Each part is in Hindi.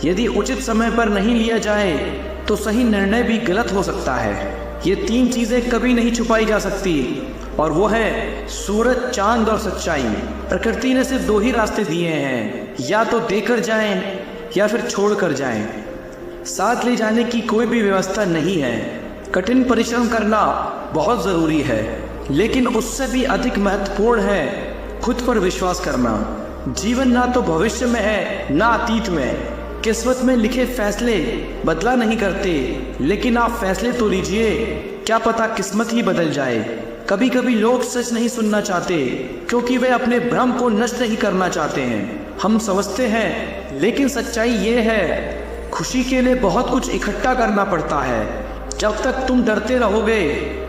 यदि उचित समय पर नहीं लिया जाए तो सही निर्णय भी गलत हो सकता है। ये 3 चीजें कभी नहीं छुपाई जा सकती, और वो है सूरज, चांद और सच्चाई। प्रकृति ने सिर्फ 2 ही रास्ते दिए हैं, या तो देकर जाएं या फिर छोड़ कर जाएं। साथ ले जाने की कोई भी व्यवस्था नहीं है। कठिन परिश्रम करना बहुत ज़रूरी है, लेकिन उससे भी अधिक महत्वपूर्ण है खुद पर विश्वास करना। जीवन ना तो भविष्य में है ना अतीत में। किस्मत में लिखे फैसले बदला नहीं करते, लेकिन आप फैसले तो लीजिए, क्या पता किस्मत ही बदल जाए। कभी कभी लोग सच नहीं सुनना चाहते क्योंकि वे अपने भ्रम को नष्ट नहीं करना चाहते हैं। हम समझते हैं, लेकिन सच्चाई ये है, खुशी के लिए बहुत कुछ इकट्ठा करना पड़ता है। जब तक तुम डरते रहोगे,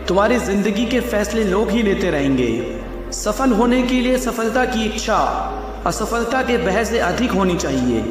तुम्हारी जिंदगी के फैसले लोग ही लेते रहेंगे। सफल होने के लिए सफलता की इच्छा असफलता के भय से अधिक होनी चाहिए।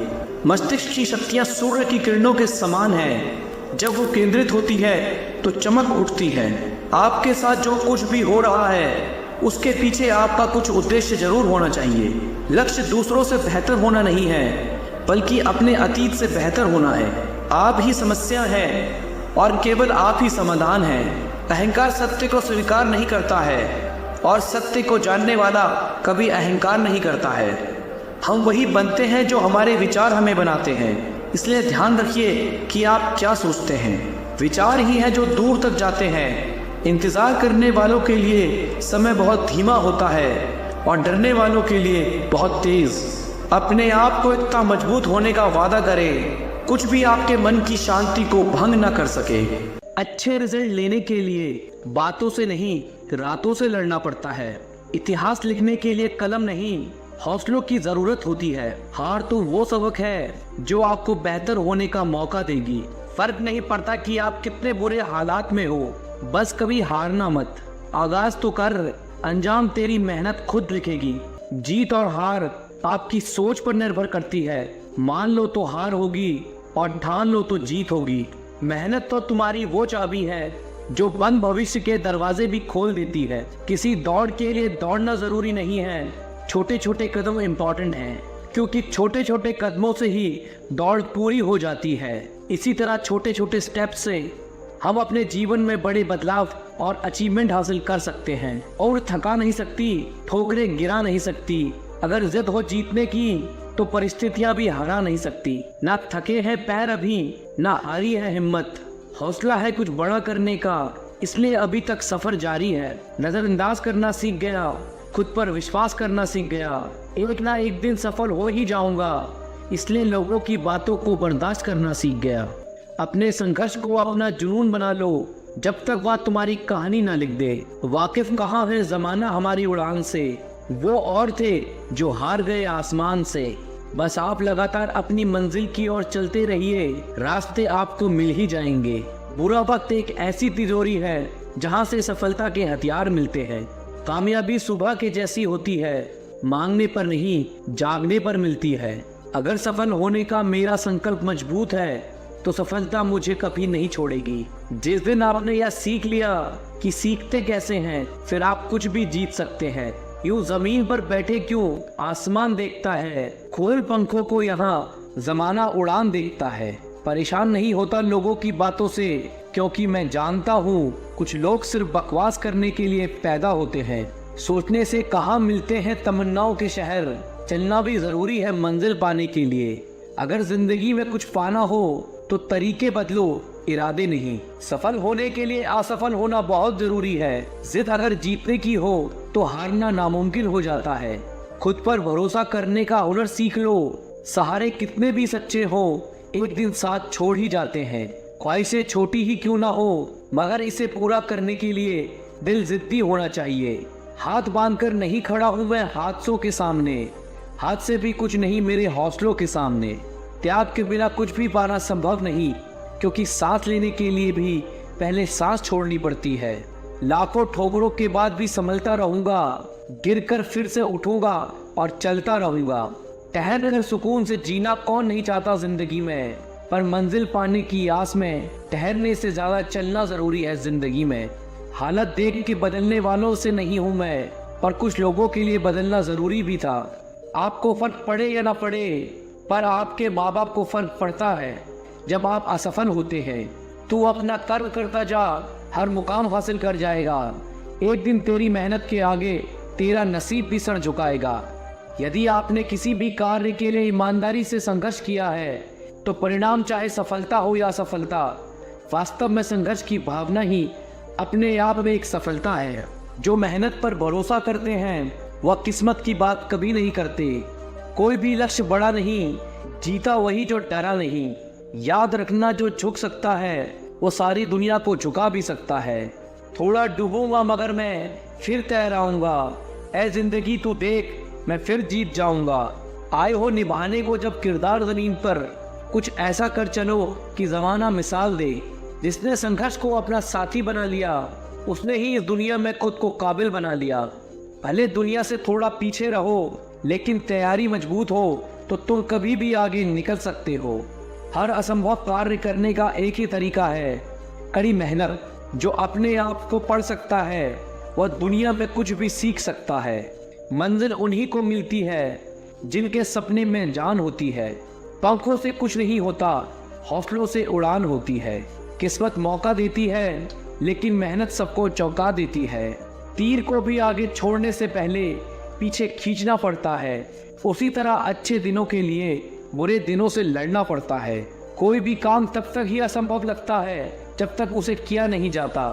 मस्तिष्क की शक्तियाँ सूर्य की किरणों के समान हैं। जब वो केंद्रित होती है तो चमक उठती है। आपके साथ जो कुछ भी हो रहा है, उसके पीछे आपका कुछ उद्देश्य जरूर होना चाहिए। लक्ष्य दूसरों से बेहतर होना नहीं है, बल्कि अपने अतीत से बेहतर होना है। आप ही समस्या हैं और केवल आप ही समाधान हैं। अहंकार सत्य को स्वीकार नहीं करता है, और सत्य को जानने वाला कभी अहंकार नहीं करता है। हम वही बनते हैं जो हमारे विचार हमें बनाते हैं। इसलिए ध्यान रखिए कि आप क्या सोचते हैं। विचार ही है जो दूर तक जाते हैं। इंतजार करने वालों के लिए समय बहुत धीमा होता है, और डरने वालों के लिए बहुत तेज। अपने आप को इतना मजबूत होने का वादा करें, कुछ भी आपके मन की शांति को भंग न कर सके। अच्छे रिजल्ट लेने के लिए बातों से नहीं, रातों से लड़ना पड़ता है। इतिहास लिखने के लिए कलम नहीं, हौसलों की जरूरत होती है। हार तो वो सबक है जो आपको बेहतर होने का मौका देगी। फर्क नहीं पड़ता कि आप कितने बुरे हालात में हो, बस कभी हारना मत। आगाज तो कर, अंजाम तेरी मेहनत खुद लिखेगी। जीत और हार आपकी सोच पर निर्भर करती है। मान लो तो हार होगी, और ठान लो तो जीत होगी। मेहनत तो तुम्हारी वो चाबी है जो बंद भविष्य के दरवाजे भी खोल देती है। किसी दौड़ के लिए दौड़ना जरूरी नहीं है, छोटे छोटे कदम इम्पोर्टेंट हैं, क्योंकि छोटे छोटे कदमों से ही दौड़ पूरी हो जाती है। इसी तरह छोटे छोटे स्टेप से हम अपने जीवन में बड़े बदलाव और अचीवमेंट हासिल कर सकते हैं। और थका नहीं सकती, ठोकरें गिरा नहीं सकती। अगर जिद हो जीतने की तो परिस्थितियां भी हरा नहीं सकती। ना थके हैं पैर अभी, ना हारी है हिम्मत। हौसला है कुछ बड़ा करने का, इसलिए अभी तक सफर जारी है। नजरअंदाज करना सीख गया, खुद पर विश्वास करना सीख गया। एक ना एक दिन सफल हो ही जाऊंगा, इसलिए लोगों की बातों को बर्दाश्त करना सीख गया। अपने संघर्ष को अपना जुनून बना लो, जब तक वह तुम्हारी कहानी ना लिख दे। वाकिफ कहाँ है जमाना हमारी उड़ान से, वो और थे जो हार गए आसमान से। बस आप लगातार अपनी मंजिल की ओर चलते रहिए, रास्ते आपको मिल ही जाएंगे। बुरा वक्त एक ऐसी तिजोरी है जहाँ से सफलता के हथियार मिलते हैं। कामयाबी सुबह के जैसी होती है, मांगने पर नहीं, जागने पर मिलती है। अगर सफल होने का मेरा संकल्प मजबूत है तो सफलता मुझे कभी नहीं छोड़ेगी। जिस दिन आपने यह सीख लिया कि सीखते कैसे हैं, फिर आप कुछ भी जीत सकते हैं। यूं जमीन पर बैठे क्यों, आसमान देखता है। खोल पंखों को यहाँ जमाना उड़ान देखता है। परेशान नहीं होता लोगों की बातों से, क्योंकि मैं जानता हूँ कुछ लोग सिर्फ बकवास करने के लिए पैदा होते हैं। सोचने से कहाँ मिलते हैं तमन्नाओं के शहर, चलना भी जरूरी है मंजिल पाने के लिए। अगर जिंदगी में कुछ पाना हो तो तरीके बदलो, इरादे नहीं। सफल होने के लिए असफल होना बहुत जरूरी है। जिद अगर जीतने की हो तो हारना नामुमकिन हो जाता है। खुद पर भरोसा करने का हुनर सीख लो। सहारे कितने भी सच्चे हो, एक दिन साथ छोड़ ही जाते हैं। ख्वाहिशें छोटी ही क्यों ना हो, मगर इसे पूरा करने के लिए दिल जिद्दी होना चाहिए। हाथ बांधकर नहीं खड़ा हूँ मैं हादसों के सामने, हाथ से भी कुछ नहीं मेरे हौसलों के सामने। त्याग के बिना कुछ भी पाना संभव नहीं, क्योंकि सांस लेने के लिए भी पहले सांस छोड़नी पड़ती है। लाखों ठोकरों के बाद भी संभलता रहूंगा, गिरकर फिर से उठूंगा और चलता रहूंगा। ठहर कर सुकून से जीना कौन नहीं चाहता जिंदगी में, पर मंजिल पाने की आस में ठहरने से ज्यादा चलना जरूरी है जिंदगी में। हालत देख के बदलने वालों से नहीं हूं मैं, पर कुछ लोगों के लिए बदलना जरूरी भी था। आपको फर्क पड़े या ना पड़े, पर आपके माँ बाप को फर्क पड़ता है। जब आप असफल होते हैं तू अपना कर्म करता जा, हर मुकाम हासिल कर जाएगा। एक दिन तेरी मेहनत के आगे तेरा नसीब भी सर झुकाएगा। यदि आपने किसी भी कार्य के लिए ईमानदारी से संघर्ष किया है तो परिणाम चाहे सफलता हो या असफलता, वास्तव में संघर्ष की भावना ही अपने आप में एक सफलता है। जो मेहनत पर भरोसा करते हैं वह किस्मत की बात कभी नहीं करते। कोई भी लक्ष्य बड़ा नहीं, जीता वही जो डरा नहीं। याद रखना, जो झुक सकता है वो सारी दुनिया को झुका भी सकता है। थोड़ा डूबूंगा मगर मैं फिर तैराऊंगा, ऐ जिंदगी तू देख मैं फिर जीत जाऊंगा। आए हो निभाने को जब किरदार ज़मीन पर, कुछ ऐसा कर चलो कि ज़माना मिसाल दे। जिसने संघर्ष को अपना साथी बना लिया उसने ही इस दुनिया में खुद को काबिल बना लिया। भले दुनिया से थोड़ा पीछे रहो, लेकिन तैयारी मजबूत हो तो तुम कभी भी आगे निकल सकते हो। हर असंभव कार्य करने का एक ही तरीका है, कड़ी मेहनत। जो अपने आप को पढ़ सकता है वह दुनिया में कुछ भी सीख सकता है। मंजिल उन्हीं को मिलती है जिनके सपने में जान होती है। पंखों से कुछ नहीं होता, हौसलों से उड़ान होती है। किस्मत मौका देती है लेकिन मेहनत सबको चौंका देती है। तीर को भी आगे छोड़ने से पहले पीछे खींचना पड़ता है। उसी तरह अच्छे दिनों के लिए बुरे दिनों से लड़ना पड़ता है। कोई भी काम तब तक ही असंभव लगता है जब तक उसे किया नहीं जाता।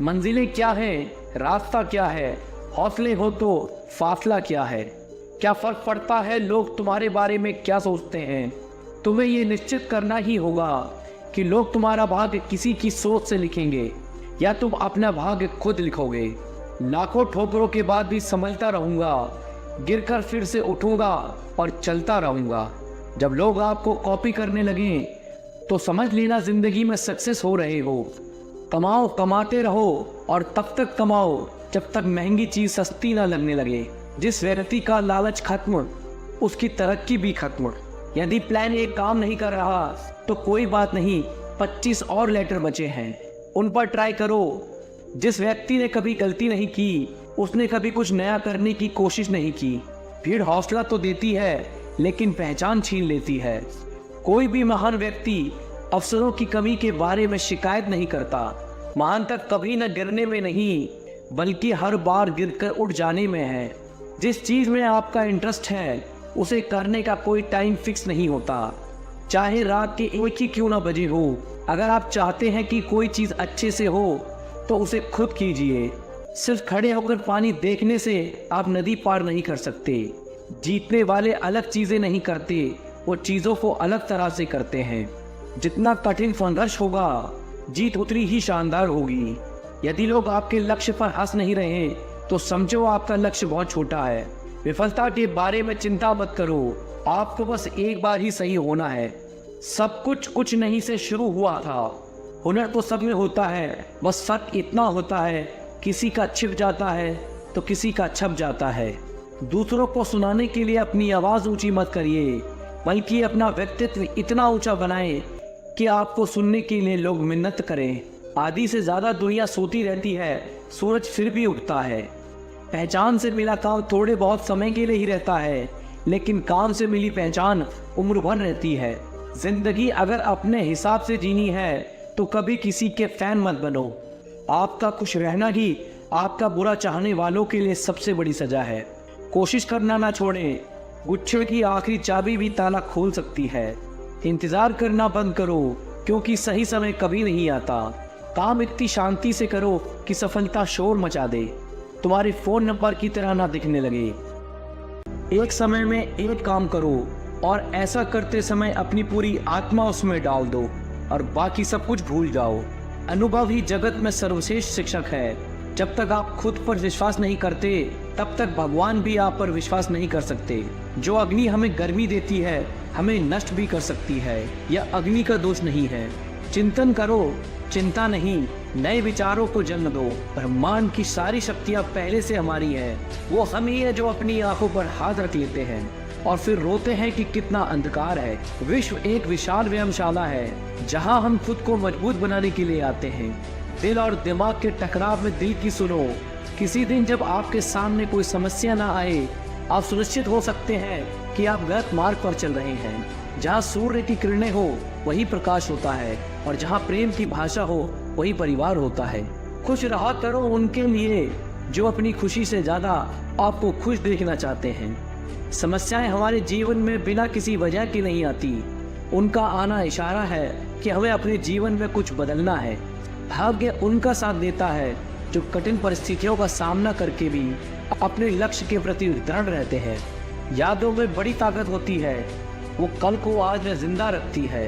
मंजिलें क्या है, रास्ता क्या है, हौसले हो तो फासला क्या है। क्या फर्क पड़ता है लोग तुम्हारे बारे में क्या सोचते हैं। तुम्हें ये निश्चित करना ही होगा कि लोग तुम्हारा भाग्य किसी की सोच से लिखेंगे या तुम अपना भाग्य खुद लिखोगे। लाखों ठोकरों के बाद भी संभलता रहूंगा, गिरकर फिर से उठूंगा और चलता रहूंगा। जब लोग आपको कॉपी करने लगे तो समझ लेना जिंदगी में सक्सेस हो रहे हो। कमाओ, कमाते रहो और तब तक कमाओ जब तक महंगी चीज सस्ती ना लगने लगे। जिस व्यक्ति का लालच खत्म उसकी तरक्की भी खत्म। यदि प्लान एक काम नहीं कर रहा तो कोई बात नहीं, 25 और लेटर बचे हैं, उन पर ट्राई करो। जिस व्यक्ति ने कभी गलती नहीं की उसने कभी कुछ नया करने की कोशिश नहीं की। भीड़ हौसला तो देती है लेकिन पहचान छीन लेती है। कोई भी महान व्यक्ति अवसरों की कमी के बारे में शिकायत नहीं करता। महान तक कभी न गिरने में नहीं बल्कि हर बार गिरकर उठ जाने में है। जिस चीज़ में आपका इंटरेस्ट है उसे करने का कोई टाइम फिक्स नहीं होता, चाहे रात के 1 ही क्यों ना बजे हो। अगर आप चाहते हैं कि कोई चीज़ अच्छे से हो तो उसे खुद कीजिए। सिर्फ खड़े होकर पानी देखने से आप नदी पार नहीं कर सकते। जीतने वाले अलग चीज़ें नहीं करते, वो चीज़ों को अलग तरह से करते हैं। जितना कठिन संघर्ष होगा जीत उतनी ही शानदार होगी। यदि लोग आपके लक्ष्य पर हंस नहीं रहे तो समझो आपका लक्ष्य बहुत छोटा है। विफलता के बारे में चिंता मत करो, आपको बस एक बार ही सही होना है। सब कुछ नहीं से शुरू हुआ था। हुनर तो सब में होता है, बस फर्क इतना होता है किसी का छिप जाता है तो किसी का छप जाता है। दूसरों को सुनाने के लिए अपनी आवाज़ ऊंची मत करिए, बल्कि अपना व्यक्तित्व इतना ऊंचा बनाएं कि आपको सुनने के लिए लोग मिन्नत करें। आधी से ज़्यादा दुनिया सोती रहती है, सूरज फिर भी उगता है। पहचान से मिला काम थोड़े बहुत समय के लिए ही रहता है, लेकिन काम से मिली पहचान उम्र भर रहती है। जिंदगी अगर अपने हिसाब से जीनी है तो कभी किसी के फैन मत बनो। आपका खुश रहना ही आपका बुरा चाहने वालों के लिए सबसे बड़ी सजा है। कोशिश करना ना छोड़ें, गुच्छे की आखिरी चाबी भी ताला खोल सकती है। इंतज़ार करना बंद करो क्योंकि सही समय कभी नहीं आता। काम इतनी शांति से करो कि सफलता शोर मचा दे, तुम्हारे फ़ोन नंबर की तरह ना दिखने लगे। एक समय में एक काम करो और ऐसा करते समय अपनी पूरी आत्मा उसमें डाल दो और बाकी सब कुछ भूल जाओ। अनुभव ही जगत में सर्वश्रेष्ठ शिक्षक है। जब तक आप खुद पर विश्वास नहीं करते तब तक भगवान भी आप पर विश्वास नहीं कर सकते। जो अग्नि हमें गर्मी देती है हमें नष्ट भी कर सकती है, यह अग्नि का दोष नहीं है। चिंतन करो, चिंता नहीं। नए विचारों को जन्म दो। ब्रह्मांड की सारी शक्तियाँ पहले से हमारी है। वो हम ही है जो अपनी आंखों पर हाथ रख लेते हैं और फिर रोते हैं कि कितना अंधकार है। विश्व एक विशाल व्यायामशाला है जहां हम खुद को मजबूत बनाने के लिए आते हैं। दिल और दिमाग के टकराव में दिल की सुनो। किसी दिन जब आपके सामने कोई समस्या ना आए, आप सुनिश्चित हो सकते हैं कि आप गलत मार्ग पर चल रहे हैं। जहाँ सूर्य की किरणें हो वही प्रकाश होता है, और जहाँ प्रेम की भाषा हो वही परिवार होता है। खुश रहा करो उनके लिए जो अपनी खुशी से ज्यादा आपको खुश देखना चाहते हैं। समस्याएं हमारे जीवन में बिना किसी वजह की नहीं आती, उनका आना इशारा है कि हमें अपने जीवन में कुछ बदलना है। भाग्य उनका साथ देता है जो कठिन परिस्थितियों का सामना करके भी अपने लक्ष्य के प्रति दृढ़ रहते हैं। यादों में बड़ी ताकत होती है, वो कल को आज में जिंदा रखती है।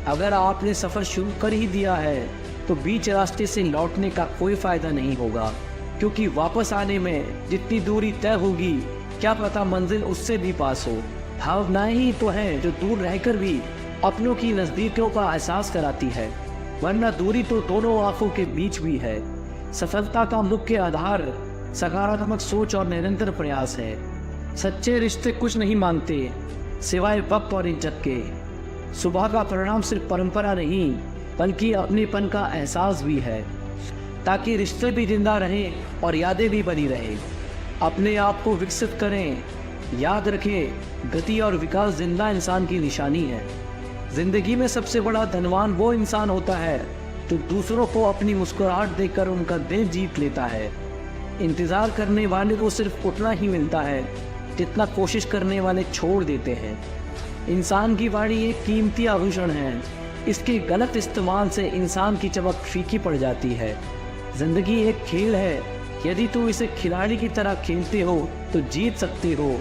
अगर आपने सफर शुरू कर ही दिया है तो बीच रास्ते से लौटने का कोई फायदा नहीं होगा, क्योंकि वापस आने में जितनी दूरी तय होगी क्या पता मंजिल उससे भी पास हो। भावनाएं ही तो हैं जो दूर रहकर भी अपनों की नजदीकियों का एहसास कराती है, वरना दूरी तो दोनों आंखों के बीच भी है। सफलता का मुख्य आधार सकारात्मक सोच और निरंतर प्रयास है। सच्चे रिश्ते कुछ नहीं मांगते सिवाय वक्त और इज्जत के। सुबह का परिणाम सिर्फ परंपरा नहीं बल्कि अपनेपन का एहसास भी है, ताकि रिश्ते भी जिंदा रहें और यादें भी बनी रहें। अपने आप को विकसित करें, याद रखें गति और विकास जिंदा इंसान की निशानी है। जिंदगी में सबसे बड़ा धनवान वो इंसान होता है जो दूसरों को अपनी मुस्कुराहट देकर उनका दिल जीत लेता है। इंतजार करने वाले को सिर्फ उतना ही मिलता है जितना कोशिश करने वाले छोड़ देते हैं। इंसान की वाणी एक कीमती आभूषण है, इसके गलत इस्तेमाल से इंसान की चमक फीकी पड़ जाती है। जिंदगी एक खेल है, यदि तू इसे खिलाड़ी की तरह खेलते हो तो जीत सकते हो,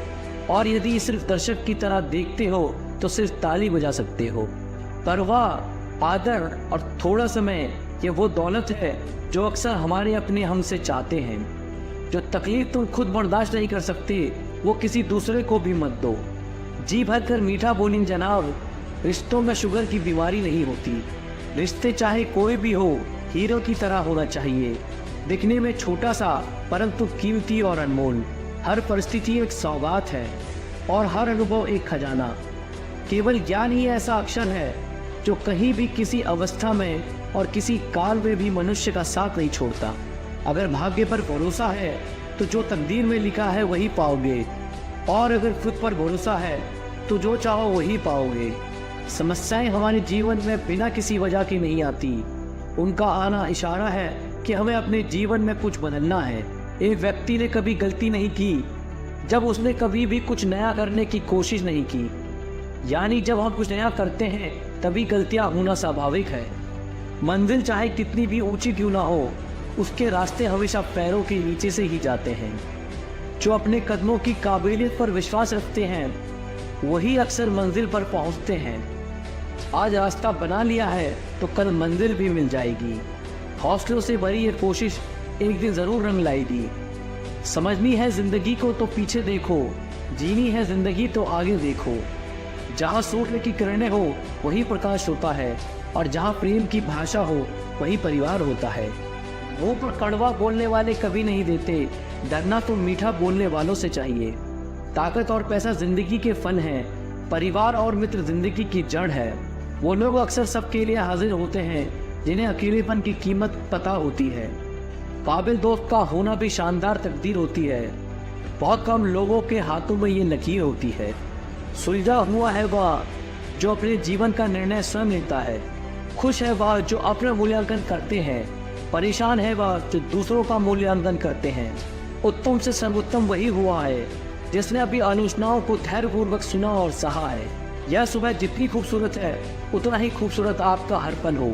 और यदि सिर्फ दर्शक की तरह देखते हो तो सिर्फ ताली बजा सकते हो। परवाह, आदर और थोड़ा समय ये वो दौलत है जो अक्सर हमारे अपने हमसे चाहते हैं। जो तकलीफ तुम खुद बर्दाश्त नहीं कर सकते वो किसी दूसरे को भी मत दो। जी भर कर मीठा बोलें जनाब, रिश्तों में शुगर की बीमारी नहीं होती। रिश्ते चाहे कोई भी हो हीरो की तरह होना चाहिए, दिखने में छोटा सा परंतु कीमती और अनमोल। हर परिस्थिति एक सौगात है और हर अनुभव एक खजाना। केवल ज्ञान ही ऐसा अक्षर है जो कहीं भी किसी अवस्था में और किसी काल में भी मनुष्य का साथ नहीं छोड़ता। अगर भाग्य पर भरोसा है तो जो तकदीर में लिखा है वही पाओगे, और अगर खुद पर भरोसा है तो जो चाहो वही पाओगे। समस्याएं हमारे जीवन में बिना किसी वजह की नहीं आती, उनका आना इशारा है कि हमें अपने जीवन में कुछ बदलना है। एक व्यक्ति ने कभी गलती नहीं की जब उसने कभी भी कुछ नया करने की कोशिश नहीं की। यानी जब हम कुछ नया करते हैं तभी गलतियां होना स्वाभाविक है। मंजिल चाहे कितनी भी ऊंची क्यों ना हो, उसके रास्ते हमेशा पैरों के नीचे से ही जाते हैं। जो अपने कदमों की काबिलियत पर विश्वास रखते हैं वही अक्सर मंजिल पर पहुंचते हैं। आज रास्ता बना लिया है तो कल मंजिल भी मिल जाएगी। हौसलों से भरी ये कोशिश एक दिन जरूर रंग लाएगी। समझनी है जिंदगी को तो पीछे देखो, जीनी है जिंदगी तो आगे देखो। जहाँ सूर्य की किरणें हो वही प्रकाश होता है, और जहाँ प्रेम की भाषा हो वही परिवार होता है। मुंह पर कड़वा बोलने वाले कभी नहीं देते, डरना तो मीठा बोलने वालों से चाहिए। ताकत और पैसा जिंदगी के फन हैं, परिवार और मित्र जिंदगी की जड़ है। वो लोग अक्सर सबके लिए हाजिर होते हैं जिन्हें अकेलेपन की कीमत पता होती है। काबिल दोस्त का होना भी शानदार तकदीर होती है। बहुत कम लोगों के हाथों में ये लकीर होती है। सुलझा हुआ है वह जो अपने जीवन का निर्णय स्वयं लेता है। खुश है वह जो अपना मूल्यांकन करते हैं। परेशान है वह जो दूसरों का मूल्यांकन करते हैं। उत्तम से सर्वोत्तम वही हुआ है जिसने अभी आलोचनाओं को धैर्यपूर्वक सुना और सहा है। यह सुबह जितनी खूबसूरत है उतना ही खूबसूरत आपका हर पल हो।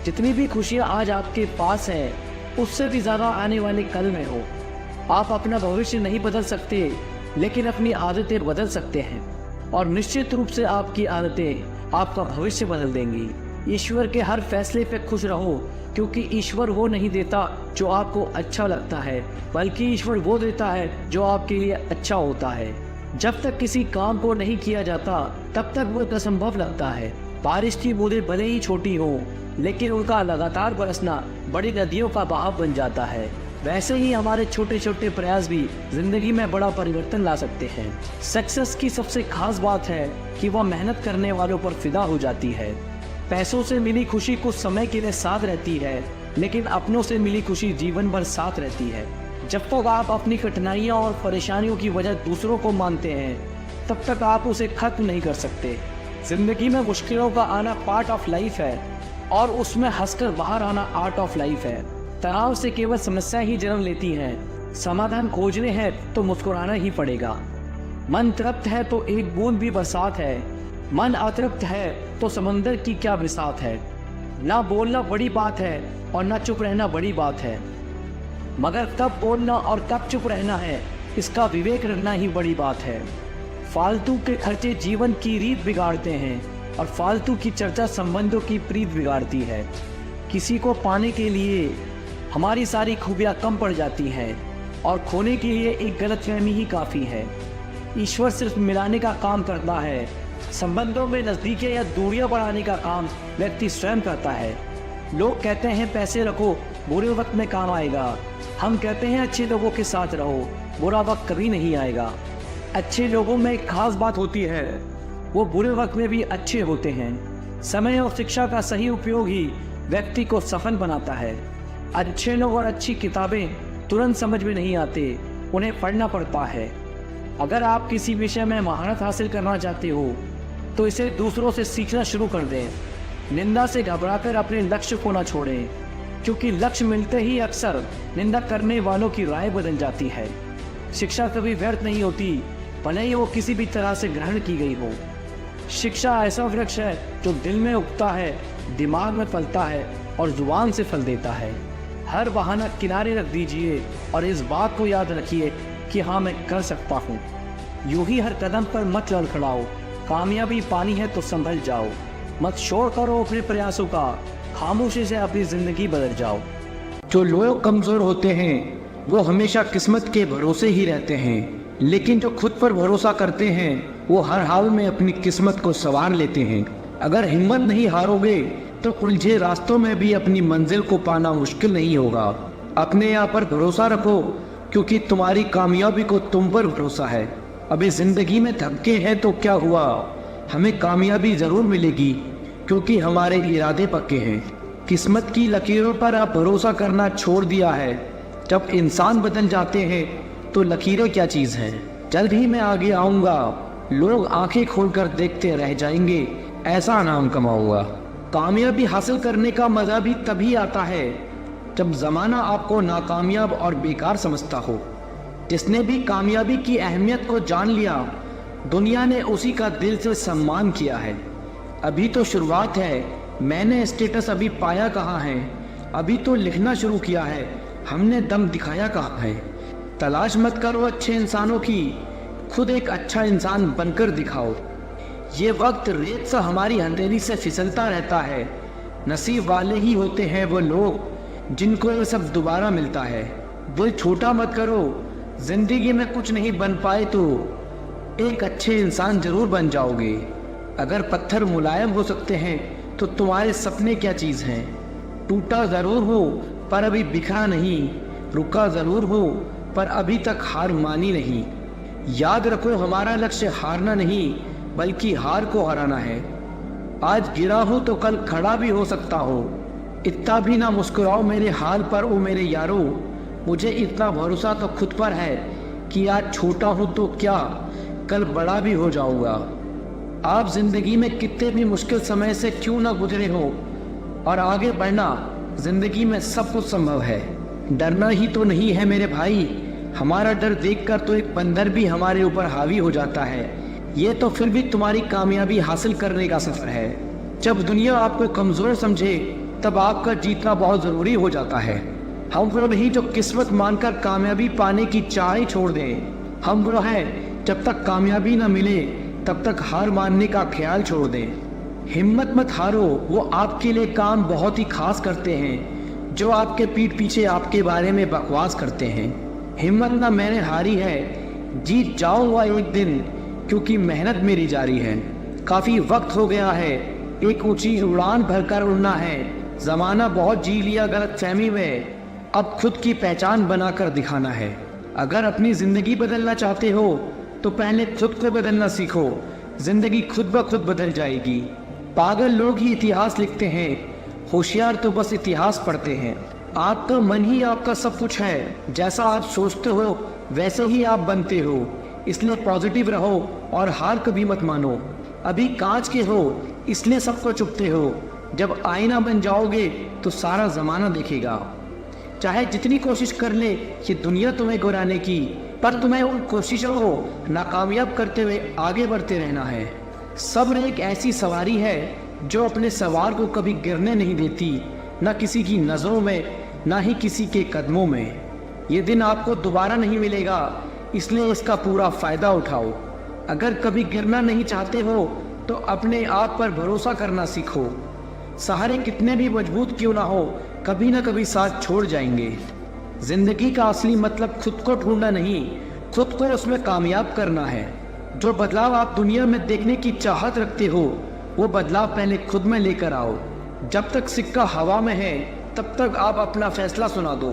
जितनी भी खुशियाँ आज आपके पास हैं उससे भी ज़्यादा आने वाले कल में हो। आप अपना भविष्य नहीं बदल सकते लेकिन अपनी आदतें बदल सकते हैं, और निश्चित रूप से आपकी आदतें आपका भविष्य बदल देंगी। ईश्वर के हर फैसले पे खुश रहो, क्योंकि ईश्वर वो नहीं देता जो आपको अच्छा लगता है, बल्कि ईश्वर वो देता है जो आपके लिए अच्छा होता है। जब तक किसी काम को नहीं किया जाता तब तक वो असंभव लगता है। बारिश की बूंदें भले ही छोटी हो लेकिन उनका लगातार बरसना बड़ी नदियों का बहाव बन जाता है। वैसे ही हमारे छोटे छोटे प्रयास भी जिंदगी में बड़ा परिवर्तन ला सकते हैं। सक्सेस की सबसे खास बात है कि वह मेहनत करने वालों पर फिदा हो जाती है। पैसों से मिली खुशी कुछ समय के लिए साथ रहती है, लेकिन अपनों से मिली खुशी जीवन भर साथ रहती है। जब तक आप अपनी कठिनाइयाँ और परेशानियों की वजह दूसरों को मानते हैं तब तक आप उसे खत्म नहीं कर सकते। जिंदगी में मुश्किलों का आना पार्ट ऑफ लाइफ है और उसमें हंसकर बाहर आना आर्ट ऑफ लाइफ है। तनाव से केवल समस्या ही जन्म लेती हैं। समाधान खोजने हैं तो मुस्कुराना ही पड़ेगा। मन तृप्त है तो एक बूंद भी बरसात है, मन अतृप्त है तो समंदर की क्या बिसात है। ना बोलना बड़ी बात है और ना चुप रहना बड़ी बात है, मगर कब बोलना और कब चुप रहना है इसका विवेक रखना ही बड़ी बात है। फालतू के खर्चे जीवन की रीत बिगाड़ते हैं और फालतू की चर्चा संबंधों की प्रीत बिगाड़ती है। किसी को पाने के लिए हमारी सारी खूबियाँ कम पड़ जाती हैं और खोने के लिए एक गलतफहमी ही काफ़ी है। ईश्वर सिर्फ मिलाने का काम करता है, संबंधों में नज़दीकियाँ या दूरियाँ बढ़ाने का काम व्यक्ति स्वयं करता है। लोग कहते हैं पैसे रखो बुरे वक्त में काम आएगा, हम कहते हैं अच्छे लोगों के साथ रहो बुरा वक्त कभी नहीं आएगा। अच्छे लोगों में एक खास बात होती है, वो बुरे वक्त में भी अच्छे होते हैं। समय और शिक्षा का सही उपयोग ही व्यक्ति को सफल बनाता है। अच्छे लोग और अच्छी किताबें तुरंत समझ में नहीं आते, उन्हें पढ़ना पड़ता है। अगर आप किसी विषय में महारत हासिल करना चाहते हो तो इसे दूसरों से सीखना शुरू कर दें। निंदा से घबराकर अपने लक्ष्य को न छोड़ें, क्योंकि लक्ष्य मिलते ही अक्सर निंदा करने वालों की राय बदल जाती है। शिक्षा कभी व्यर्थ नहीं होती, भले ही वो किसी भी तरह से ग्रहण की गई हो। शिक्षा ऐसा वृक्ष है जो दिल में उगता है, दिमाग में फलता है और जुबान से फल देता है। हर बहाना किनारे रख दीजिए और इस बात को याद रखिए कि हाँ मैं कर सकता हूँ। यूं ही हर कदम पर मत लड़खड़ाओ, कामयाबी पानी है तो संभल जाओ। मत शोर करो अपने प्रयासों का, खामोशी से अपनी जिंदगी बदल जाओ। जो लोग कमजोर होते हैं वो हमेशा किस्मत के भरोसे ही रहते हैं, लेकिन जो खुद पर भरोसा करते हैं वो हर हाल में अपनी किस्मत को संवार लेते हैं। अगर हिम्मत नहीं हारोगे तो उलझे रास्तों में भी अपनी मंजिल को पाना मुश्किल नहीं होगा। अपने आप पर भरोसा रखो, क्योंकि तुम्हारी कामयाबी को तुम पर भरोसा है। अभी जिंदगी में धक्के हैं तो क्या हुआ, हमें कामयाबी जरूर मिलेगी, क्योंकि हमारे इरादे पक्के हैं। किस्मत की लकीरों पर आप भरोसा करना छोड़ दिया है। जब इंसान बदल जाते हैं तो लकीरें क्या चीज़ हैं। जल्द ही मैं आगे आऊँगा, लोग आंखें खोलकर देखते रह जाएंगे, ऐसा नाम कमाऊंगा। कामयाबी हासिल करने का मज़ा भी तभी आता है जब ज़माना आपको नाकामयाब और बेकार समझता हो। जिसने भी कामयाबी की अहमियत को जान लिया, दुनिया ने उसी का दिल से सम्मान किया है। अभी तो शुरुआत है, मैंने स्टेटस अभी पाया कहाँ है, अभी तो लिखना शुरू किया है, हमने दम दिखाया कहाँ है। तलाश मत करो अच्छे इंसानों की, खुद एक अच्छा इंसान बनकर दिखाओ। ये वक्त रेत सा हमारी हथेली से फिसलता रहता है। नसीब वाले ही होते हैं वो लोग जिनको ये सब दोबारा मिलता है। वो छोटा मत करो, जिंदगी में कुछ नहीं बन पाए तो एक अच्छे इंसान जरूर बन जाओगे। अगर पत्थर मुलायम हो सकते हैं तो तुम्हारे सपने क्या चीज़ हैं। टूटा ज़रूर हो पर अभी बिखरा नहीं, रुका ज़रूर हो पर अभी तक हार मानी नहीं। याद रखो हमारा लक्ष्य हारना नहीं बल्कि हार को हराना है। आज गिरा हो तो कल खड़ा भी हो सकता हो। इतना भी ना मुस्कुराओ मेरे हाल पर ओ मेरे यारो, मुझे इतना भरोसा तो खुद पर है कि आज छोटा हूँ तो क्या कल बड़ा भी हो जाऊँगा। आप जिंदगी में कितने भी मुश्किल समय से क्यों ना गुजरे हो, और आगे बढ़ना जिंदगी में सब कुछ संभव है। डरना ही तो नहीं है मेरे भाई, हमारा डर देखकर तो एक बंदर भी हमारे ऊपर हावी हो जाता है। ये तो फिर भी तुम्हारी कामयाबी हासिल करने का सफर है। जब दुनिया आपको कमजोर समझे तब आपका जीतना बहुत जरूरी हो जाता है। हम वो नहीं जो किस्मत मानकर कामयाबी पाने की चाह ही छोड़ दें। हम वो हैं जब तक कामयाबी न मिले तब तक हार मानने का ख्याल छोड़ दें। हिम्मत मत हारो, वो आपके लिए काम बहुत ही खास करते हैं जो आपके पीठ पीछे आपके बारे में बकवास करते हैं। हिम्मत ना मैंने हारी है, जीत जाऊंगा एक दिन, क्योंकि मेहनत मेरी जारी है। काफ़ी वक्त हो गया है, एक ऊंची उड़ान भरकर उड़ना है। ज़माना बहुत जी लिया गलतफहमी में, अब खुद की पहचान बनाकर दिखाना है। अगर अपनी ज़िंदगी बदलना चाहते हो तो पहले खुद को बदलना सीखो, ज़िंदगी खुद ब खुद बदल जाएगी। पागल लोग ही इतिहास लिखते हैं, होशियार तो बस इतिहास पढ़ते हैं। आपका मन ही आपका सब कुछ है, जैसा आप सोचते हो वैसे ही आप बनते हो। इसलिए पॉजिटिव रहो और हार कभी मत मानो। अभी कांच के हो इसलिए सबको चुपते हो, जब आईना बन जाओगे तो सारा ज़माना देखेगा। चाहे जितनी कोशिश कर ले ये दुनिया तुम्हें गिराने की, पर तुम्हें उन कोशिशों को नाकामयाब करते हुए आगे बढ़ते रहना है। सब्र एक ऐसी सवारी है जो अपने सवार को कभी गिरने नहीं देती, न किसी की नज़रों में ना ही किसी के कदमों में। ये दिन आपको दोबारा नहीं मिलेगा, इसलिए इसका पूरा फ़ायदा उठाओ। अगर कभी गिरना नहीं चाहते हो तो अपने आप पर भरोसा करना सीखो। सहारे कितने भी मजबूत क्यों ना हो, कभी ना कभी साथ छोड़ जाएंगे। जिंदगी का असली मतलब खुद को ढूंढना नहीं, खुद को उसमें कामयाब करना है। जो बदलाव आप दुनिया में देखने की चाहत रखते हो, वो बदलाव पहले खुद में लेकर आओ। जब तक सिक्का हवा में है तब तक आप अपना फैसला सुना दो,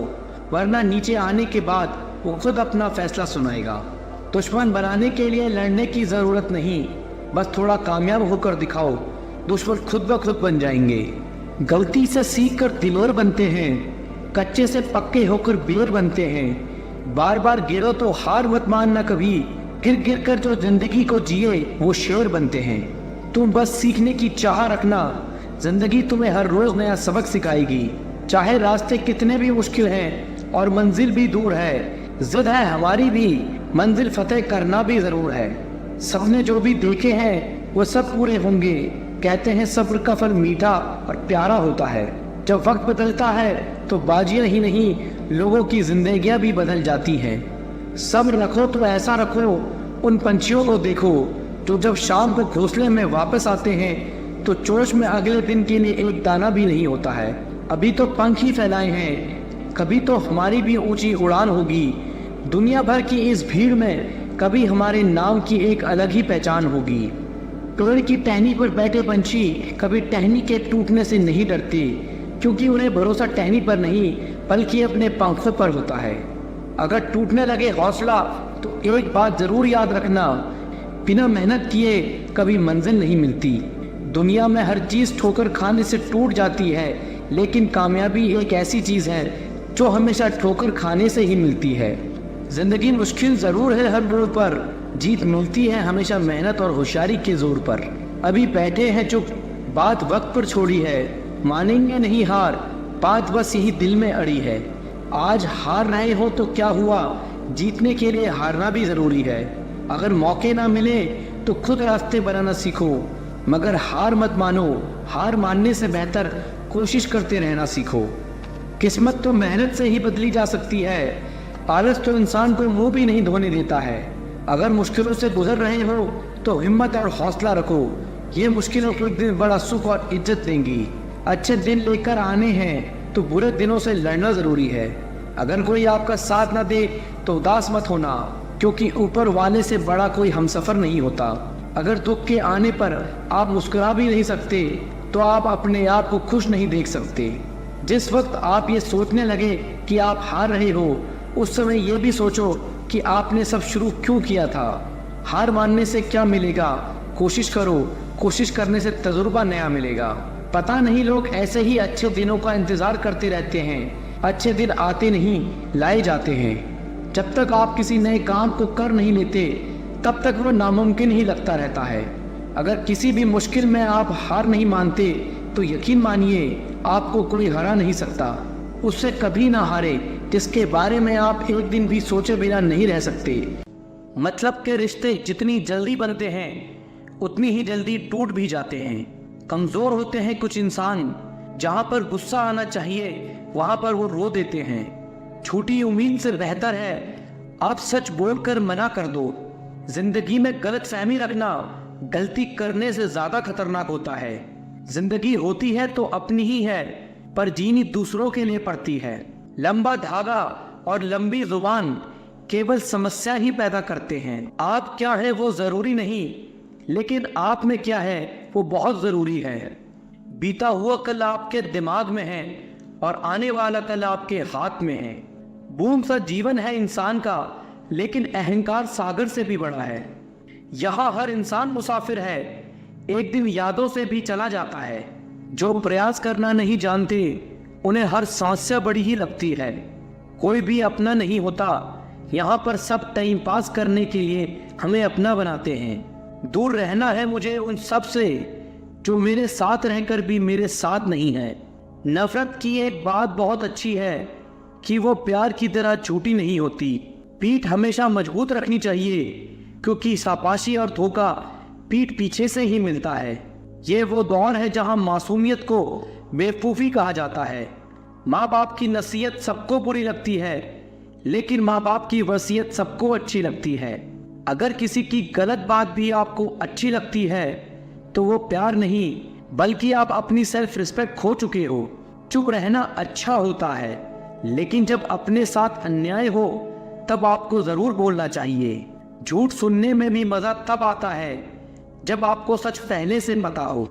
वरना नीचे आने के बाद वो खुद अपना फैसला सुनाएगा। दुश्मन बनाने के लिए लड़ने की ज़रूरत नहीं, बस थोड़ा कामयाब होकर दिखाओ, दुश्मन खुद ब खुद बन जाएंगे। गलती से सीख कर दिलोर बनते हैं, कच्चे से पक्के होकर बेर बनते हैं। बार बार गिरो तो हार मत मानना कभी, गिर गिर कर जो जिंदगी को जिए वो शेर बनते हैं। तुम बस सीखने की चाह रखना, जिंदगी तुम्हें हर रोज नया सबक सिखाएगी। चाहे रास्ते कितने भी मुश्किल हैं और मंजिल भी दूर है, जिद है हमारी भी, मंजिल फतेह करना भी जरूर है। सबने जो भी देखे हैं वो सब पूरे होंगे, कहते हैं सब्र का फल मीठा और प्यारा होता है। जब वक्त बदलता है तो बाजियां ही नहीं, लोगों की जिंदगियां भी बदल जाती हैं। सब्र रखो तो ऐसा रखो, उन पंछियों को देखो जो जब शाम को घोंसले में वापस आते हैं तो चोच में अगले दिन के लिए एक दाना भी नहीं होता है। अभी तो पंख ही फैलाए हैं, कभी तो हमारी भी ऊंची उड़ान होगी। दुनिया भर की इस भीड़ में कभी हमारे नाम की एक अलग ही पहचान होगी। पेड़ की टहनी पर बैठे पंछी कभी टहनी के टूटने से नहीं डरते, क्योंकि उन्हें भरोसा टहनी पर नहीं बल्कि अपने पंखों पर होता है। अगर टूटने लगे हौसला तो एक बात जरूर याद रखना, बिना मेहनत किए कभी मंजिल नहीं मिलती। दुनिया में हर चीज़ ठोकर खाने से टूट जाती है, लेकिन कामयाबी एक ऐसी चीज़ है जो हमेशा ठोकर खाने से ही मिलती है। जिंदगी मुश्किल ज़रूर है हर मोड़ पर, जीत मिलती है हमेशा मेहनत और होशियारी के जोर पर। अभी बैठे हैं चुप, बात वक्त पर छोड़ी है, मानेंगे नहीं हार, बात बस यही दिल में अड़ी है। आज हार रहे हो तो क्या हुआ, जीतने के लिए हारना भी ज़रूरी है। अगर मौके ना मिले तो खुद रास्ते बनाना सीखो, मगर हार मत मानो, हार मानने से बेहतर कोशिश करते रहना सीखो। किस्मत तो मेहनत से ही बदली जा सकती है, आलस तो इंसान को मुंह भी नहीं धोने देता है। अगर मुश्किलों से गुजर रहे हो तो हिम्मत और हौसला रखो, ये मुश्किलों को एक दिन बड़ा सुख और इज्जत देंगी। अच्छे दिन लेकर आने हैं तो बुरे दिनों से लड़ना ज़रूरी है। अगर कोई आपका साथ ना दे तो उदास मत होना, क्योंकि ऊपर वाले से बड़ा कोई हमसफ़र नहीं होता। अगर दुख के आने पर आप मुस्कुरा भी नहीं सकते तो आप अपने आप को खुश नहीं देख सकते। जिस वक्त आप ये सोचने लगे कि आप हार रहे हो, उस समय ये भी सोचो कि आपने सब शुरू क्यों किया था। हार मानने से क्या मिलेगा, कोशिश करो, कोशिश करने से तजुर्बा नया मिलेगा। पता नहीं लोग ऐसे ही अच्छे दिनों का इंतज़ार करते रहते हैं, अच्छे दिन आते नहीं लाए जाते हैं। जब तक आप किसी नए काम को कर नहीं लेते तब तक वो नामुमकिन ही लगता रहता है। अगर किसी भी मुश्किल में आप हार नहीं मानते तो यकीन मानिए आपको कोई हरा नहीं सकता। उससे कभी ना हारे जिसके बारे में आप एक दिन भी सोचे बिना नहीं रह सकते। मतलब के रिश्ते जितनी जल्दी बनते हैं उतनी ही जल्दी टूट भी जाते हैं। कमज़ोर होते हैं कुछ इंसान, जहाँ पर गुस्सा आना चाहिए वहाँ पर वो रो देते हैं। झूठी उम्मीद से बेहतर है आप सच बोलकर मना कर दो। जिंदगी में गलत फहमी रखना गलती करने से ज़्यादा खतरनाक होता है। जिंदगी होती है तो अपनी ही है, पर जीनी दूसरों के लिए पड़ती है। लंबा धागा और लंबी जुबान केवल समस्या ही पैदा करते हैं। आप क्या है वो ज़रूरी नहीं, लेकिन आप में क्या है वो बहुत ज़रूरी है। बीता हुआ कल आपके दिमाग में है और आने वाला कल आपके हाथ में है। बूम सा जीवन है इंसान का, लेकिन अहंकार सागर से भी बड़ा है। यहाँ हर इंसान मुसाफिर है, एक दिन यादों से भी चला जाता है। जो प्रयास करना नहीं जानते उन्हें हर समस्या बड़ी ही लगती है। कोई भी अपना नहीं होता, यहाँ पर सब टाइम पास करने के लिए हमें अपना बनाते हैं। दूर रहना है मुझे उन सब से जो मेरे साथ रहकर भी मेरे साथ नहीं है। नफरत की एक बात बहुत अच्छी है कि वो प्यार की तरह झूठी नहीं होती। पीठ हमेशा मजबूत रखनी चाहिए, क्योंकि शाबाशी और धोखा पीठ पीछे से ही मिलता है। ये वो दौर है जहां मासूमियत को बेवकूफ़ी कहा जाता है। माँ बाप की नसीहत सबको बुरी लगती है, लेकिन माँ बाप की वसीयत सबको अच्छी लगती है। अगर किसी की गलत बात भी आपको अच्छी लगती है तो वो प्यार नहीं, बल्कि आप अपनी सेल्फ रिस्पेक्ट खो चुके हो। चुप रहना अच्छा होता है, लेकिन जब अपने साथ अन्याय हो तब आपको ज़रूर बोलना चाहिए। झूठ सुनने में भी मज़ा तब आता है जब आपको सच पहले से पता हो।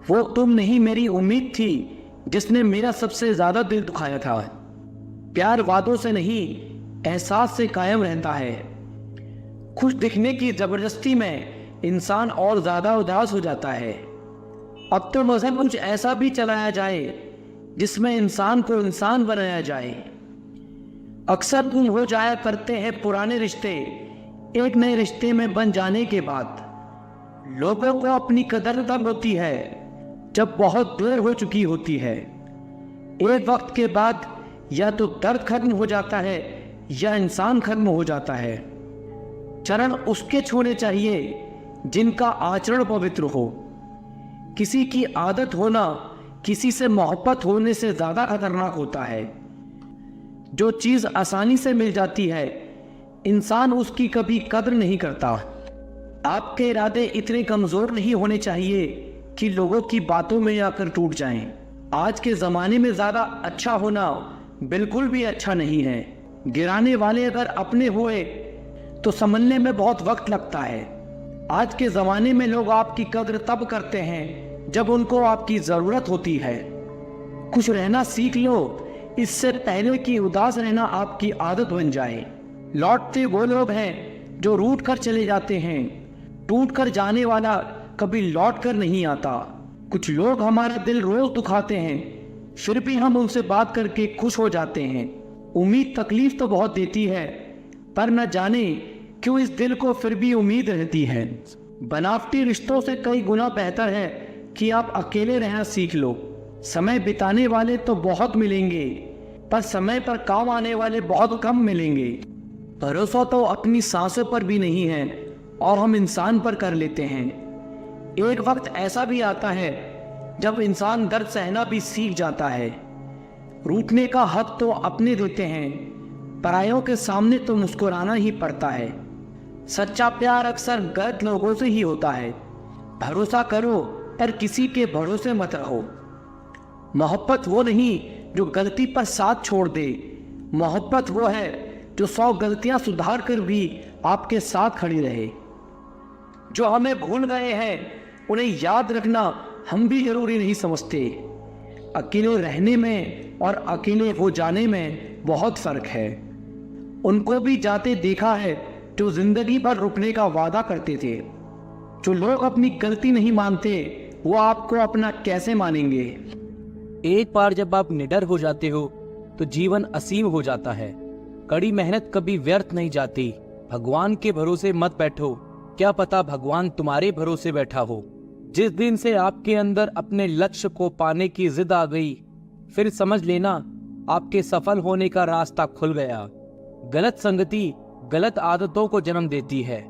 वो तुम नहीं, मेरी उम्मीद थी जिसने मेरा सबसे ज़्यादा दिल दुखाया था। प्यार वादों से नहीं, एहसास से कायम रहता है। खुश दिखने की ज़बरदस्ती में इंसान और ज़्यादा उदास हो जाता है। अब तो मज़हब कुछ ऐसा भी चलाया जाए जिसमें इंसान को इंसान बनाया जाए। अक्सर गुम हो जाया करते हैं पुराने रिश्ते एक नए रिश्ते में बन जाने के बाद। लोगों को अपनी कदर तब होती है जब बहुत देर हो चुकी होती है। एक वक्त के बाद या तो दर्द खत्म हो जाता है या इंसान खत्म हो जाता है। चरण उसके छूने चाहिए जिनका आचरण पवित्र हो। किसी की आदत होना किसी से मोहब्बत होने से ज़्यादा खतरनाक होता है। जो चीज़ आसानी से मिल जाती है, इंसान उसकी कभी कद्र नहीं करता। आपके इरादे इतने कमज़ोर नहीं होने चाहिए कि लोगों की बातों में आकर टूट जाएं। आज के ज़माने में ज़्यादा अच्छा होना बिल्कुल भी अच्छा नहीं है। गिराने वाले अगर अपने हुए तो संभलने में बहुत वक्त लगता है। आज के ज़माने में लोग आपकी कद्र तब करते हैं जब उनको आपकी ज़रूरत होती है। खुश रहना सीख लो, इससे पहले कि उदास रहना आपकी आदत बन जाए। लौटते वो लोग हैं जो रूठ कर चले जाते हैं। टूट कर जाने वाला कभी लौट कर नहीं आता। कुछ लोग हमारा दिल रोज दुखाते हैं, फिर भी हम उनसे बात करके खुश हो जाते हैं। उम्मीद तकलीफ तो बहुत देती है, पर न जाने क्यों इस दिल को फिर भी उम्मीद रहती है। बनावटी रिश्तों से कई गुना बेहतर है कि आप अकेले रहना सीख लो। समय बिताने वाले तो बहुत मिलेंगे, पर समय पर काम आने वाले बहुत कम मिलेंगे। भरोसा तो अपनी सांसों पर भी नहीं है और हम इंसान पर कर लेते हैं। एक वक्त ऐसा भी आता है जब इंसान दर्द सहना भी सीख जाता है। रूठने का हक तो अपने देते हैं, परायों के सामने तो मुस्कुराना ही पड़ता है। सच्चा प्यार अक्सर गलत लोगों से ही होता है। भरोसा करो पर किसी के भरोसे मत रहो। मोहब्बत वो नहीं जो गलती पर साथ छोड़ दे। मोहब्बत वो है जो 100 गलतियां सुधार कर भी आपके साथ खड़ी रहे। जो हमें भूल गए हैं उन्हें याद रखना हम भी जरूरी नहीं समझते। अकेले रहने में और अकेले हो जाने में बहुत फर्क है। उनको भी जाते देखा है जो जिंदगी भर रुकने का वादा करते थे। जो लोग अपनी गलती नहीं मानते वो आपको अपना कैसे मानेंगे। एक बार जब आप निडर हो जाते हो तो जीवन असीम हो जाता है। कड़ी मेहनत कभी व्यर्थ नहीं जाती। भगवान के भरोसे मत बैठो, क्या पता भगवान तुम्हारे भरोसे बैठा हो। जिस दिन से आपके अंदर अपने लक्ष्य को पाने की जिद आ गई, फिर समझ लेना आपके सफल होने का रास्ता खुल गया। गलत संगति गलत आदतों को जन्म देती है।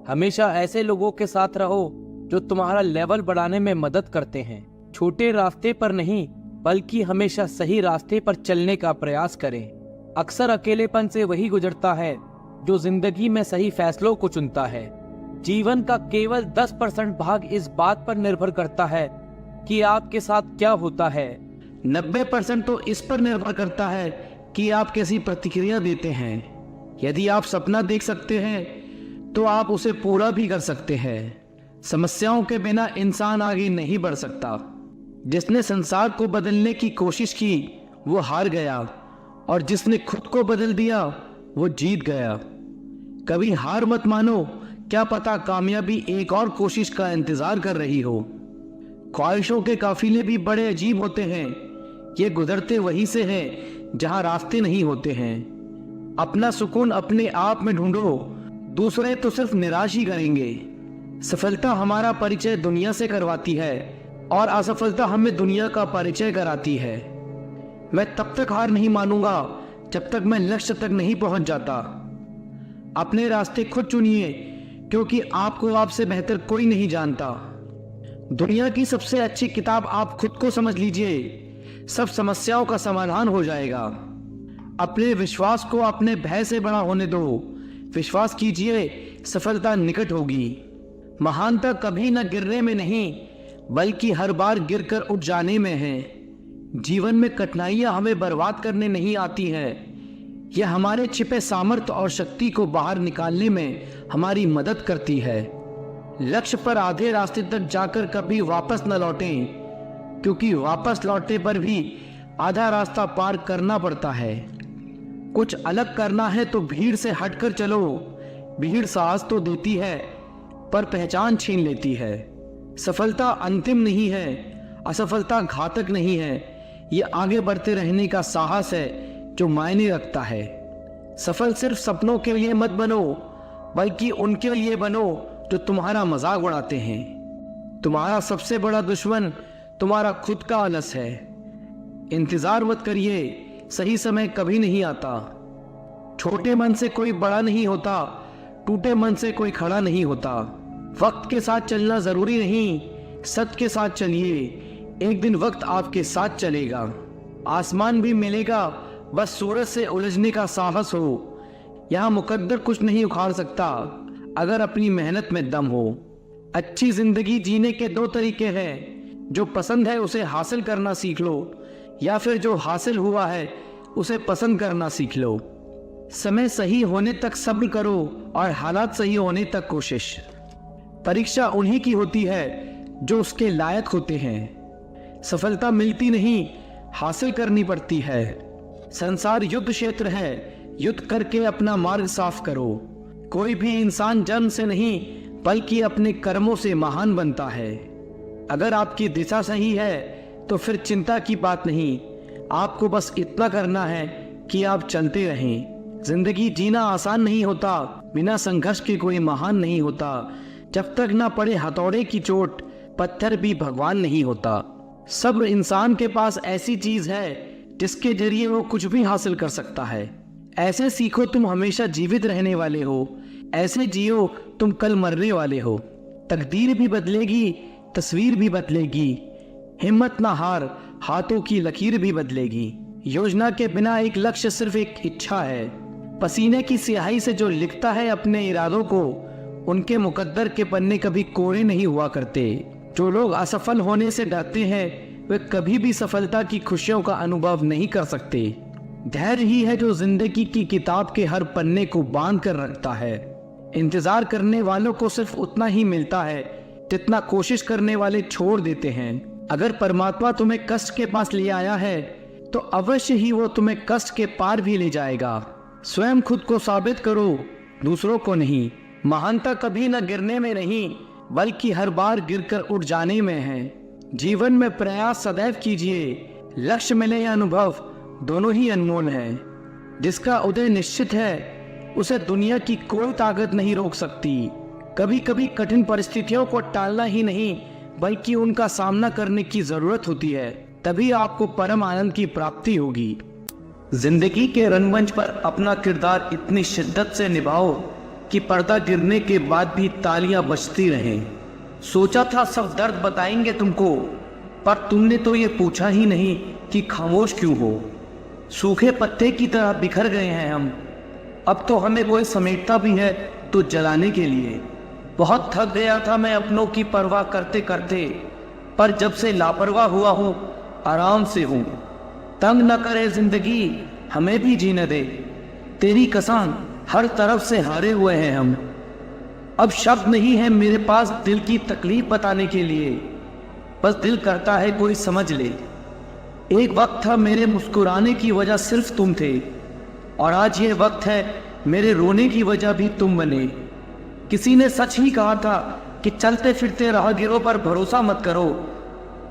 हमेशा ऐसे लोगों के साथ रहो जो तुम्हारा लेवल बढ़ाने में मदद करते हैं। छोटे रास्ते पर नहीं बल्कि हमेशा सही रास्ते पर चलने का प्रयास करें। अक्सर अकेलेपन से वही गुजरता है जो जिंदगी में सही फैसलों को चुनता है। जीवन का केवल 10% भाग इस बात पर निर्भर करता है कि आपके साथ क्या होता है। 90% तो इस पर निर्भर करता है कि आप कैसी प्रतिक्रिया देते हैं। यदि आप सपना देख सकते हैं तो आप उसे पूरा भी कर सकते हैं। समस्याओं के बिना इंसान आगे नहीं बढ़ सकता। जिसने संसार को बदलने की कोशिश की वो हार गया, और जिसने खुद को बदल दिया वो जीत गया। कभी हार मत मानो, क्या पता कामयाबी एक और कोशिश का इंतजार कर रही हो। ख्वाहिशों के काफिले भी बड़े अजीब होते हैं। ये गुजरते वहीं से हैं जहां रास्ते नहीं होते हैं। अपना सुकून अपने आप में ढूंढो, दूसरे तो सिर्फ निराश ही करेंगे। सफलता हमारा परिचय दुनिया से करवाती है और असफलता हमें दुनिया का परिचय कराती है। मैं तब तक हार नहीं मानूंगा जब तक मैं लक्ष्य तक नहीं पहुंच जाता। अपने रास्ते खुद चुनिए, क्योंकि आपको आपसे बेहतर कोई नहीं जानता। दुनिया की सबसे अच्छी किताब आप खुद को समझ लीजिए, सब समस्याओं का समाधान हो जाएगा। अपने विश्वास को अपने भय से बड़ा होने दो। विश्वास कीजिए, सफलता निकट होगी। महानता कभी न गिरने में नहीं, बल्कि हर बार गिरकर उठ जाने में है। जीवन में कठिनाइयां हमें बर्बाद करने नहीं आती हैं, यह हमारे छिपे सामर्थ्य और शक्ति को बाहर निकालने में हमारी मदद करती है। लक्ष्य पर आधे रास्ते तक जाकर कभी वापस न लौटें, क्योंकि वापस लौटने पर भी आधा रास्ता पार करना पड़ता है। कुछ अलग करना है तो भीड़ से हटकर चलो। भीड़ साहस तो देती है, पर पहचान छीन लेती है। सफलता अंतिम नहीं है, असफलता घातक नहीं है। ये आगे बढ़ते रहने का साहस है जो मायने रखता है। सफल सिर्फ सपनों के लिए मत बनो, बल्कि उनके लिए बनो जो तुम्हारा मजाक उड़ाते हैं। तुम्हारा सबसे बड़ा दुश्मन तुम्हारा खुद का आलस है। इंतजार मत करिए, सही समय कभी नहीं आता। छोटे मन से कोई बड़ा नहीं होता, टूटे मन से कोई खड़ा नहीं होता। वक्त के साथ चलना जरूरी नहीं, सत्य के साथ चलिए। एक दिन वक्त आपके साथ चलेगा। आसमान भी मिलेगा, बस सूरज से उलझने का साहस हो। यहाँ मुकद्दर कुछ नहीं उखाड़ सकता, अगर अपनी मेहनत में दम हो। अच्छी जिंदगी जीने के दो तरीके हैं, जो पसंद है उसे हासिल करना सीख लो, या फिर जो हासिल हुआ है उसे पसंद करना सीख लो। समय सही होने तक सब्र करो और हालात सही होने तक कोशिश। परीक्षा उन्हीं की होती है जो उसके लायक होते हैं। सफलता मिलती नहीं, हासिल करनी पड़ती है। संसार युद्ध क्षेत्र है, युद्ध करके अपना मार्ग साफ करो। कोई भी इंसान जन्म से नहीं, बल्कि अपने कर्मों से महान बनता है। अगर आपकी दिशा सही है तो फिर चिंता की बात नहीं, आपको बस इतना करना है कि आप चलते रहें। जिंदगी जीना आसान नहीं होता, बिना संघर्ष के कोई महान नहीं होता। जब तक ना पड़े हथौड़े की चोट, पत्थर भी भगवान नहीं होता। सब्र इंसान के पास ऐसी चीज है जिसके जरिए वो कुछ भी हासिल कर सकता है। ऐसे सीखो तुम हमेशा जीवित रहने वाले हो, ऐसे जियो तुम कल मरने वाले हो। तकदीर भी बदलेगी, तस्वीर भी बदलेगी। हिम्मत ना हार, हाथों की लकीर भी बदलेगी। योजना के बिना एक लक्ष्य सिर्फ एक इच्छा है। पसीने की स्याही से जो लिखता है अपने इरादों को, उनके मुकद्दर के पन्ने कभी कोरे नहीं हुआ करते। जो लोग असफल होने से डरते हैं, वे कभी भी सफलता की खुशियों का अनुभव नहीं कर सकते। धैर्य ही है जो जिंदगी की किताब के हर पन्ने को बांध कर रखता है। इंतजार करने वालों को सिर्फ उतना ही मिलता है जितना कोशिश करने वाले छोड़ देते हैं। अगर परमात्मा तुम्हें कष्ट के पास ले आया है तो अवश्य ही वो तुम्हें कष्ट के पार भी ले जाएगा। स्वयं खुद को साबित करो, दूसरों को नहीं। महानता कभी न गिरने में नहीं, बल्कि हर बार गिरकर उठ जाने में है। जीवन में प्रयास सदैव कीजिए, लक्ष्य मिले या अनुभव दोनों ही अनमोल हैं। जिसका उदय निश्चित है, उसे दुनिया की कोई ताकत नहीं रोक सकती। कभी कभी कठिन परिस्थितियों को टालना ही नहीं, बल्कि उनका सामना करने की जरूरत होती है। तभी आपको परम आनंद की प्राप्ति होगी। जिंदगी के रंगमंच पर अपना किरदार इतनी शिद्दत से निभाओ कि पर्दा गिरने के बाद भी तालियां बजती रहें। सोचा था सब दर्द बताएंगे तुमको, पर तुमने तो ये पूछा ही नहीं कि खामोश क्यों हो। सूखे पत्ते की तरह बिखर गए हैं हम, अब तो हमें कोई समेटता भी है तो जलाने के लिए। बहुत थक गया था मैं अपनों की परवाह करते करते, पर जब से लापरवाह हुआ हूँ आराम से हूँ। तंग न करे जिंदगी, हमें भी जीने दे। तेरी कसम हर तरफ से हारे हुए हैं हम। अब शब्द नहीं है मेरे पास दिल की तकलीफ बताने के लिए, बस दिल करता है कोई समझ ले। एक वक्त था मेरे मुस्कुराने की वजह सिर्फ तुम थे, और आज ये वक्त है मेरे रोने की वजह भी तुम बने। किसी ने सच ही कहा था कि चलते फिरते राहगीरों पर भरोसा मत करो,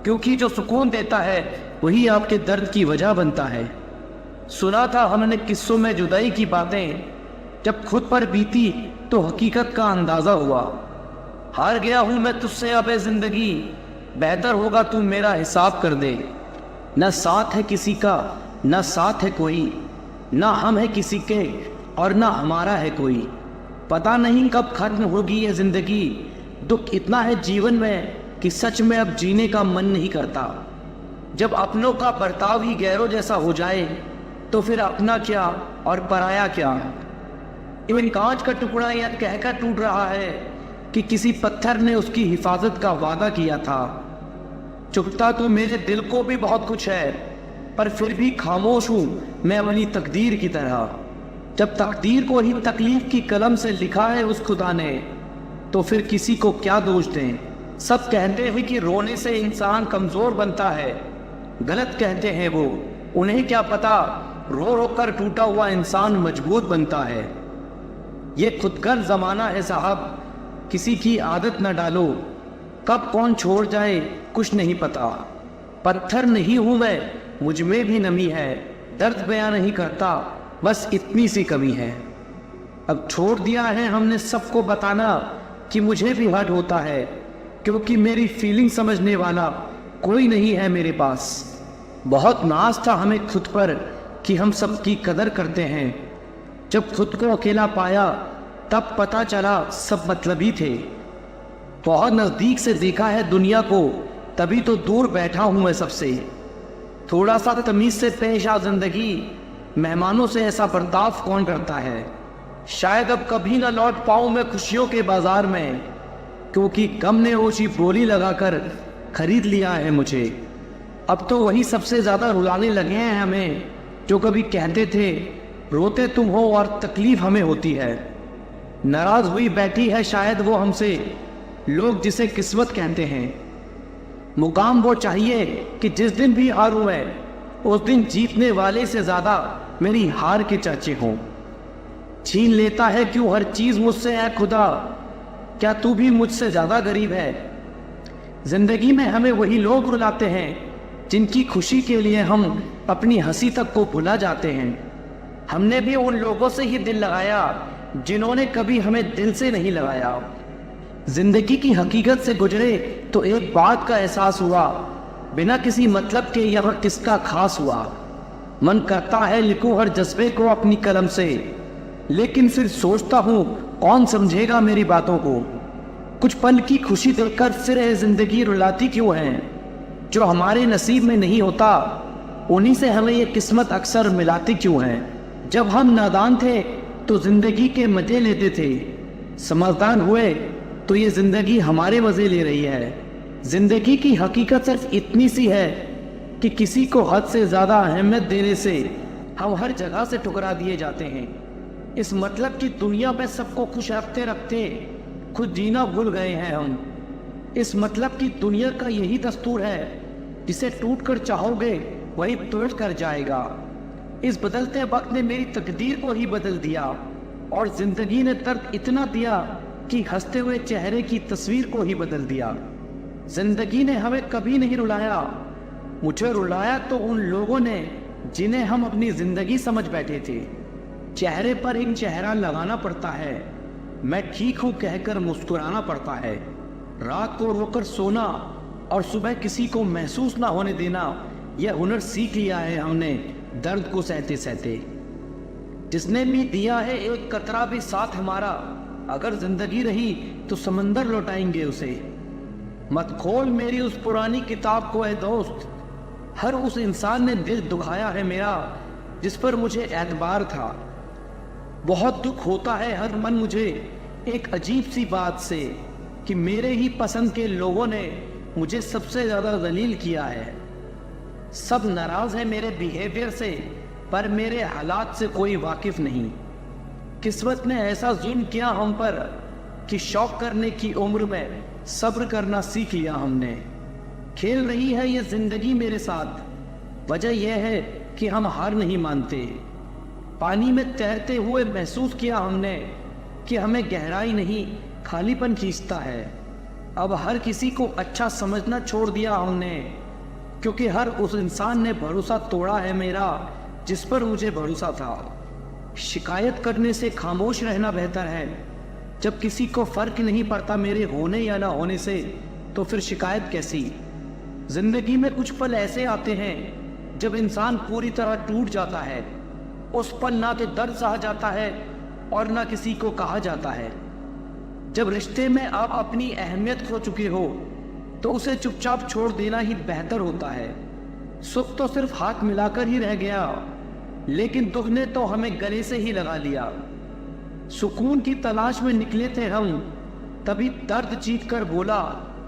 क्योंकि जो सुकून देता है वही आपके दर्द की वजह बनता है। सुना था हमने किस्सों में जुदाई की बातें, जब खुद पर बीती तो हकीकत का अंदाजा हुआ। हार गया हूं मैं तुझसे अब ए जिंदगी, बेहतर होगा तू मेरा हिसाब कर दे। न साथ है किसी का न साथ है कोई, ना हम है किसी के और ना हमारा है कोई। पता नहीं कब खत्म होगी ये जिंदगी, दुख इतना है जीवन में कि सच में अब जीने का मन नहीं करता। जब अपनों का बर्ताव ही गैरों जैसा हो जाए तो फिर अपना क्या और पराया क्या। इन कांच का टुकड़ा यह कहकर टूट रहा है कि किसी पत्थर ने उसकी हिफाजत का वादा किया था। चुभता तो मेरे दिल को भी बहुत कुछ है, पर फिर भी खामोश हूं मैं अपनी तकदीर की तरह। जब तकदीर को ही तकलीफ की कलम से लिखा है उस खुदा ने, तो फिर किसी को क्या दोष दें। सब कहते हैं कि रोने से इंसान कमजोर बनता है, गलत कहते हैं वो। उन्हें क्या पता रो रो कर टूटा हुआ इंसान मजबूत बनता है। ये खुदगर्ज जमाना है साहब, किसी की आदत न डालो। कब कौन छोड़ जाए कुछ नहीं पता। पत्थर नहीं हूं मैं, मुझ में भी नमी है। दर्द बयां नहीं करता, बस इतनी सी कमी है। अब छोड़ दिया है हमने सबको बताना कि मुझे भी हर्ट होता है, क्योंकि मेरी फीलिंग समझने वाला कोई नहीं है मेरे पास। बहुत नाज था हमें खुद पर कि हम सबकी कदर करते हैं। जब खुद को अकेला पाया तब पता चला सब मतलबी थे। बहुत नज़दीक से देखा है दुनिया को, तभी तो दूर बैठा हूं मैं सबसे। थोड़ा सा तमीज से पेश आ जिंदगी, मेहमानों से ऐसा बर्ताव कौन करता है। शायद अब कभी ना लौट पाऊं मैं खुशियों के बाजार में, क्योंकि गम ने ओछी बोली लगाकर खरीद लिया है मुझे। अब तो वही सबसे ज्यादा रुलाने लगे हैं हमें, जो कभी कहते थे रोते तुम हो और तकलीफ हमें होती है। नाराज हुई बैठी है शायद वो हमसे, लोग जिसे किस्मत कहते हैं। मुकाम वो चाहिए कि जिस दिन भी हारूं मैं, उस दिन जीतने वाले से ज्यादा मेरी हार के चर्चे हों। छीन लेता है क्यों हर चीज मुझसे है खुदा, क्या तू भी मुझसे ज्यादा गरीब है। जिंदगी में हमें वही लोग रुलाते हैं जिनकी खुशी के लिए हम अपनी हंसी तक को भुला जाते हैं। हमने भी उन लोगों से ही दिल लगाया जिन्होंने कभी हमें दिल से नहीं लगाया। जिंदगी की हकीकत से गुजरे तो एक बात का एहसास हुआ, बिना किसी मतलब के यह किसका खास हुआ। मन करता है लिखूं हर जज्बे को अपनी कलम से, लेकिन फिर सोचता हूँ कौन समझेगा मेरी बातों को। कुछ पल की खुशी देखकर फिर है जिंदगी रुलाती क्यों है। जो हमारे नसीब में नहीं होता उन्हीं से हमें ये किस्मत अक्सर मिलाती क्यों है। जब हम नादान थे तो जिंदगी के मजे लेते थे, समझदार हुए तो ये जिंदगी हमारे मजे ले रही है। जिंदगी की हकीकत सिर्फ इतनी सी है कि किसी को हद से ज्यादा अहमियत देने से हम हर जगह से ठुकरा दिए जाते हैं। इस मतलब की दुनिया में सबको खुश रखते रखते खुद जीना भूल गए हैं हम। इस मतलब की दुनिया का यही दस्तूर है, जिसे टूट कर चाहोगे वही टूट कर जाएगा। इस बदलते वक्त ने मेरी तकदीर को ही बदल दिया, और जिंदगी ने दर्द इतना दिया कि हंसते हुए चेहरे की तस्वीर को ही बदल दिया। जिंदगी ने हमें कभी नहीं रुलाया, मुझे रुलाया तो उन लोगों ने जिन्हें हम अपनी जिंदगी समझ बैठे थे। चेहरे पर एक चेहरा लगाना पड़ता है, मैं ठीक हूं कहकर मुस्कुराना पड़ता है। रात को रोकर सोना और सुबह किसी को महसूस ना होने देना, यह हुनर सीख लिया है हमने दर्द को सहते सहते। जिसने भी दिया है एक कतरा भी साथ हमारा, अगर जिंदगी रही तो समंदर लौटाएंगे उसे। मत खोल मेरी उस पुरानी किताब को ए दोस्त, हर उस इंसान ने दिल दुखाया है मेरा जिस पर मुझे एतबार था। बहुत दुख होता है हर मन मुझे एक अजीब सी बात से, कि मेरे ही पसंद के लोगों ने मुझे सबसे ज्यादा जलील किया है। सब नाराज है मेरे बिहेवियर से, पर मेरे हालात से कोई वाकिफ नहीं। किस्मत ने ऐसा जुल्म किया हम पर कि शौक करने की उम्र में सब्र करना सीख लिया हमने। खेल रही है ये जिंदगी मेरे साथ, वजह यह है कि हम हार नहीं मानते। पानी में तैरते हुए महसूस किया हमने कि हमें गहराई नहीं खालीपन खींचता है। अब हर किसी को अच्छा समझना छोड़ दिया हमने, क्योंकि हर उस इंसान ने भरोसा तोड़ा है मेरा जिस पर मुझे भरोसा था। शिकायत करने से खामोश रहना बेहतर है, जब किसी को फर्क नहीं पड़ता मेरे होने या ना होने से, तो फिर शिकायत कैसी। जिंदगी में कुछ पल ऐसे आते हैं जब इंसान पूरी तरह टूट जाता है। उस पल ना तो दर्द सहा जाता है और ना किसी को कहा जाता है। जब रिश्ते में आप अपनी अहमियत खो चुके हो तो उसे चुपचाप छोड़ देना ही बेहतर होता है। सुख तो सिर्फ हाथ मिलाकर ही रह गया, लेकिन दुख ने तो हमें गले से ही लगा लिया। सुकून की तलाश में निकले थे हम, तभी दर्द चीख कर बोला,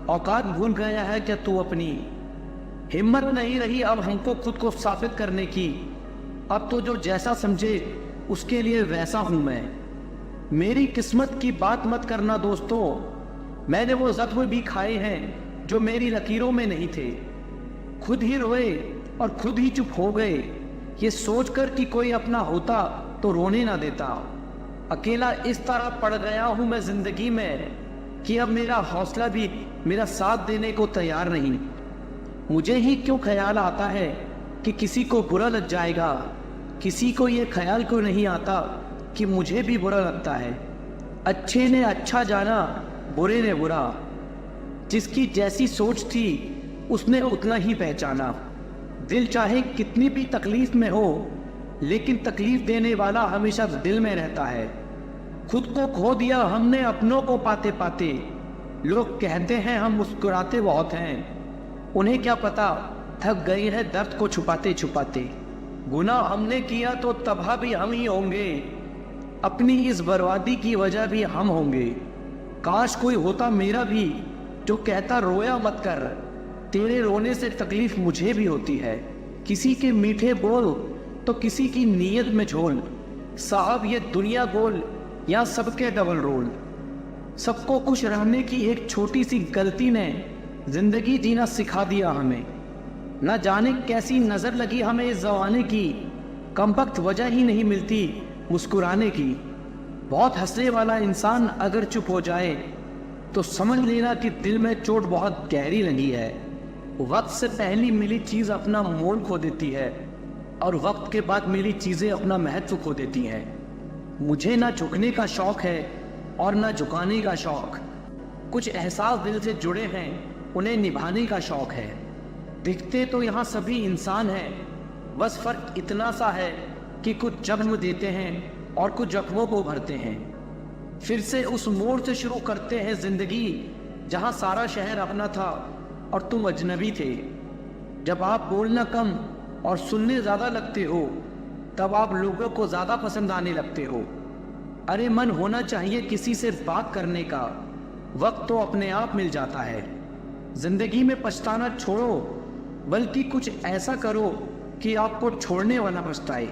औकात भूल गया है क्या तू अपनी। हिम्मत नहीं रही अब हमको खुद को साबित करने की। अब तो जो जैसा समझे उसके लिए वैसा हूं मैं। मेरी किस्मत की बात मत करना दोस्तों, मैंने वो जख्म भी खाए हैं जो मेरी लकीरों में नहीं थे। खुद ही रोए और खुद ही चुप हो गए, ये सोचकर कि कोई अपना होता तो रोने ना देता। अकेला इस तरह पड़ गया हूं मैं जिंदगी में कि अब मेरा हौसला भी मेरा साथ देने को तैयार नहीं। मुझे ही क्यों ख्याल आता है कि किसी को बुरा लग जाएगा, किसी को ये ख्याल क्यों नहीं आता कि मुझे भी बुरा लगता है। अच्छे ने अच्छा जाना, बुरे ने बुरा। जिसकी जैसी सोच थी उसने उतना ही पहचाना। दिल चाहे कितनी भी तकलीफ में हो, लेकिन तकलीफ देने वाला हमेशा दिल में रहता है। खुद को खो दिया हमने अपनों को पाते पाते। लोग कहते हैं हम मुस्कुराते बहुत हैं, उन्हें क्या पता थक गए हैं दर्द को छुपाते छुपाते। गुनाह हमने किया तो तबाह भी हम ही होंगे, अपनी इस बर्बादी की वजह भी हम होंगे। काश कोई होता मेरा भी जो कहता रोया मत कर, तेरे रोने से तकलीफ मुझे भी होती है। किसी के मीठे बोल तो किसी की नीयत में झोल। साहब ये दुनिया गोल, या सबके डबल रोल। सबको खुश रहने की एक छोटी सी गलती ने जिंदगी जीना सिखा दिया हमें। न जाने कैसी नजर लगी हमें इस जमाने की, कम वक्त वजह ही नहीं मिलती मुस्कुराने की। बहुत हंसने वाला इंसान अगर चुप हो जाए तो समझ लेना कि दिल में चोट बहुत गहरी लगी है। वक्त से पहली मिली चीज अपना मोल खो देती है, और वक्त के बाद मिली चीजें अपना महत्व खो देती हैं। मुझे ना झुकने का शौक है और ना झुकाने का शौक। कुछ एहसास दिल से जुड़े हैं, उन्हें निभाने का शौक है। दिखते तो यहाँ सभी इंसान हैं, बस फर्क इतना सा है कि कुछ जख्म देते हैं और कुछ जख्मों को भरते हैं। फिर से उस मोड़ से शुरू करते हैं जिंदगी जहाँ सारा शहर अपना था और तुम अजनबी थे। जब आप बोलना कम और सुनने ज़्यादा लगते हो, तब आप लोगों को ज़्यादा पसंद आने लगते हो। अरे मन होना चाहिए किसी से बात करने का, वक्त तो अपने आप मिल जाता है। जिंदगी में पछताना छोड़ो, बल्कि कुछ ऐसा करो कि आपको छोड़ने वाला पछताए।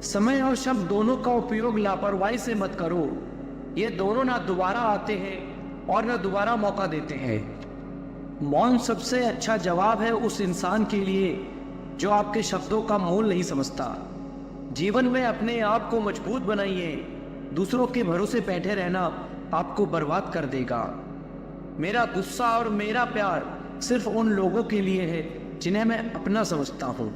समय और शब्द दोनों का उपयोग लापरवाही से मत करो, ये दोनों ना दोबारा आते हैं और ना दोबारा मौका देते हैं। मौन सबसे अच्छा जवाब है उस इंसान के लिए जो आपके शब्दों का मोल नहीं समझता। जीवन में अपने आप को मजबूत बनाइए, दूसरों के भरोसे बैठे रहना आपको बर्बाद कर देगा। मेरा गुस्सा और मेरा प्यार सिर्फ उन लोगों के लिए है जिन्हें मैं अपना समझता हूँ।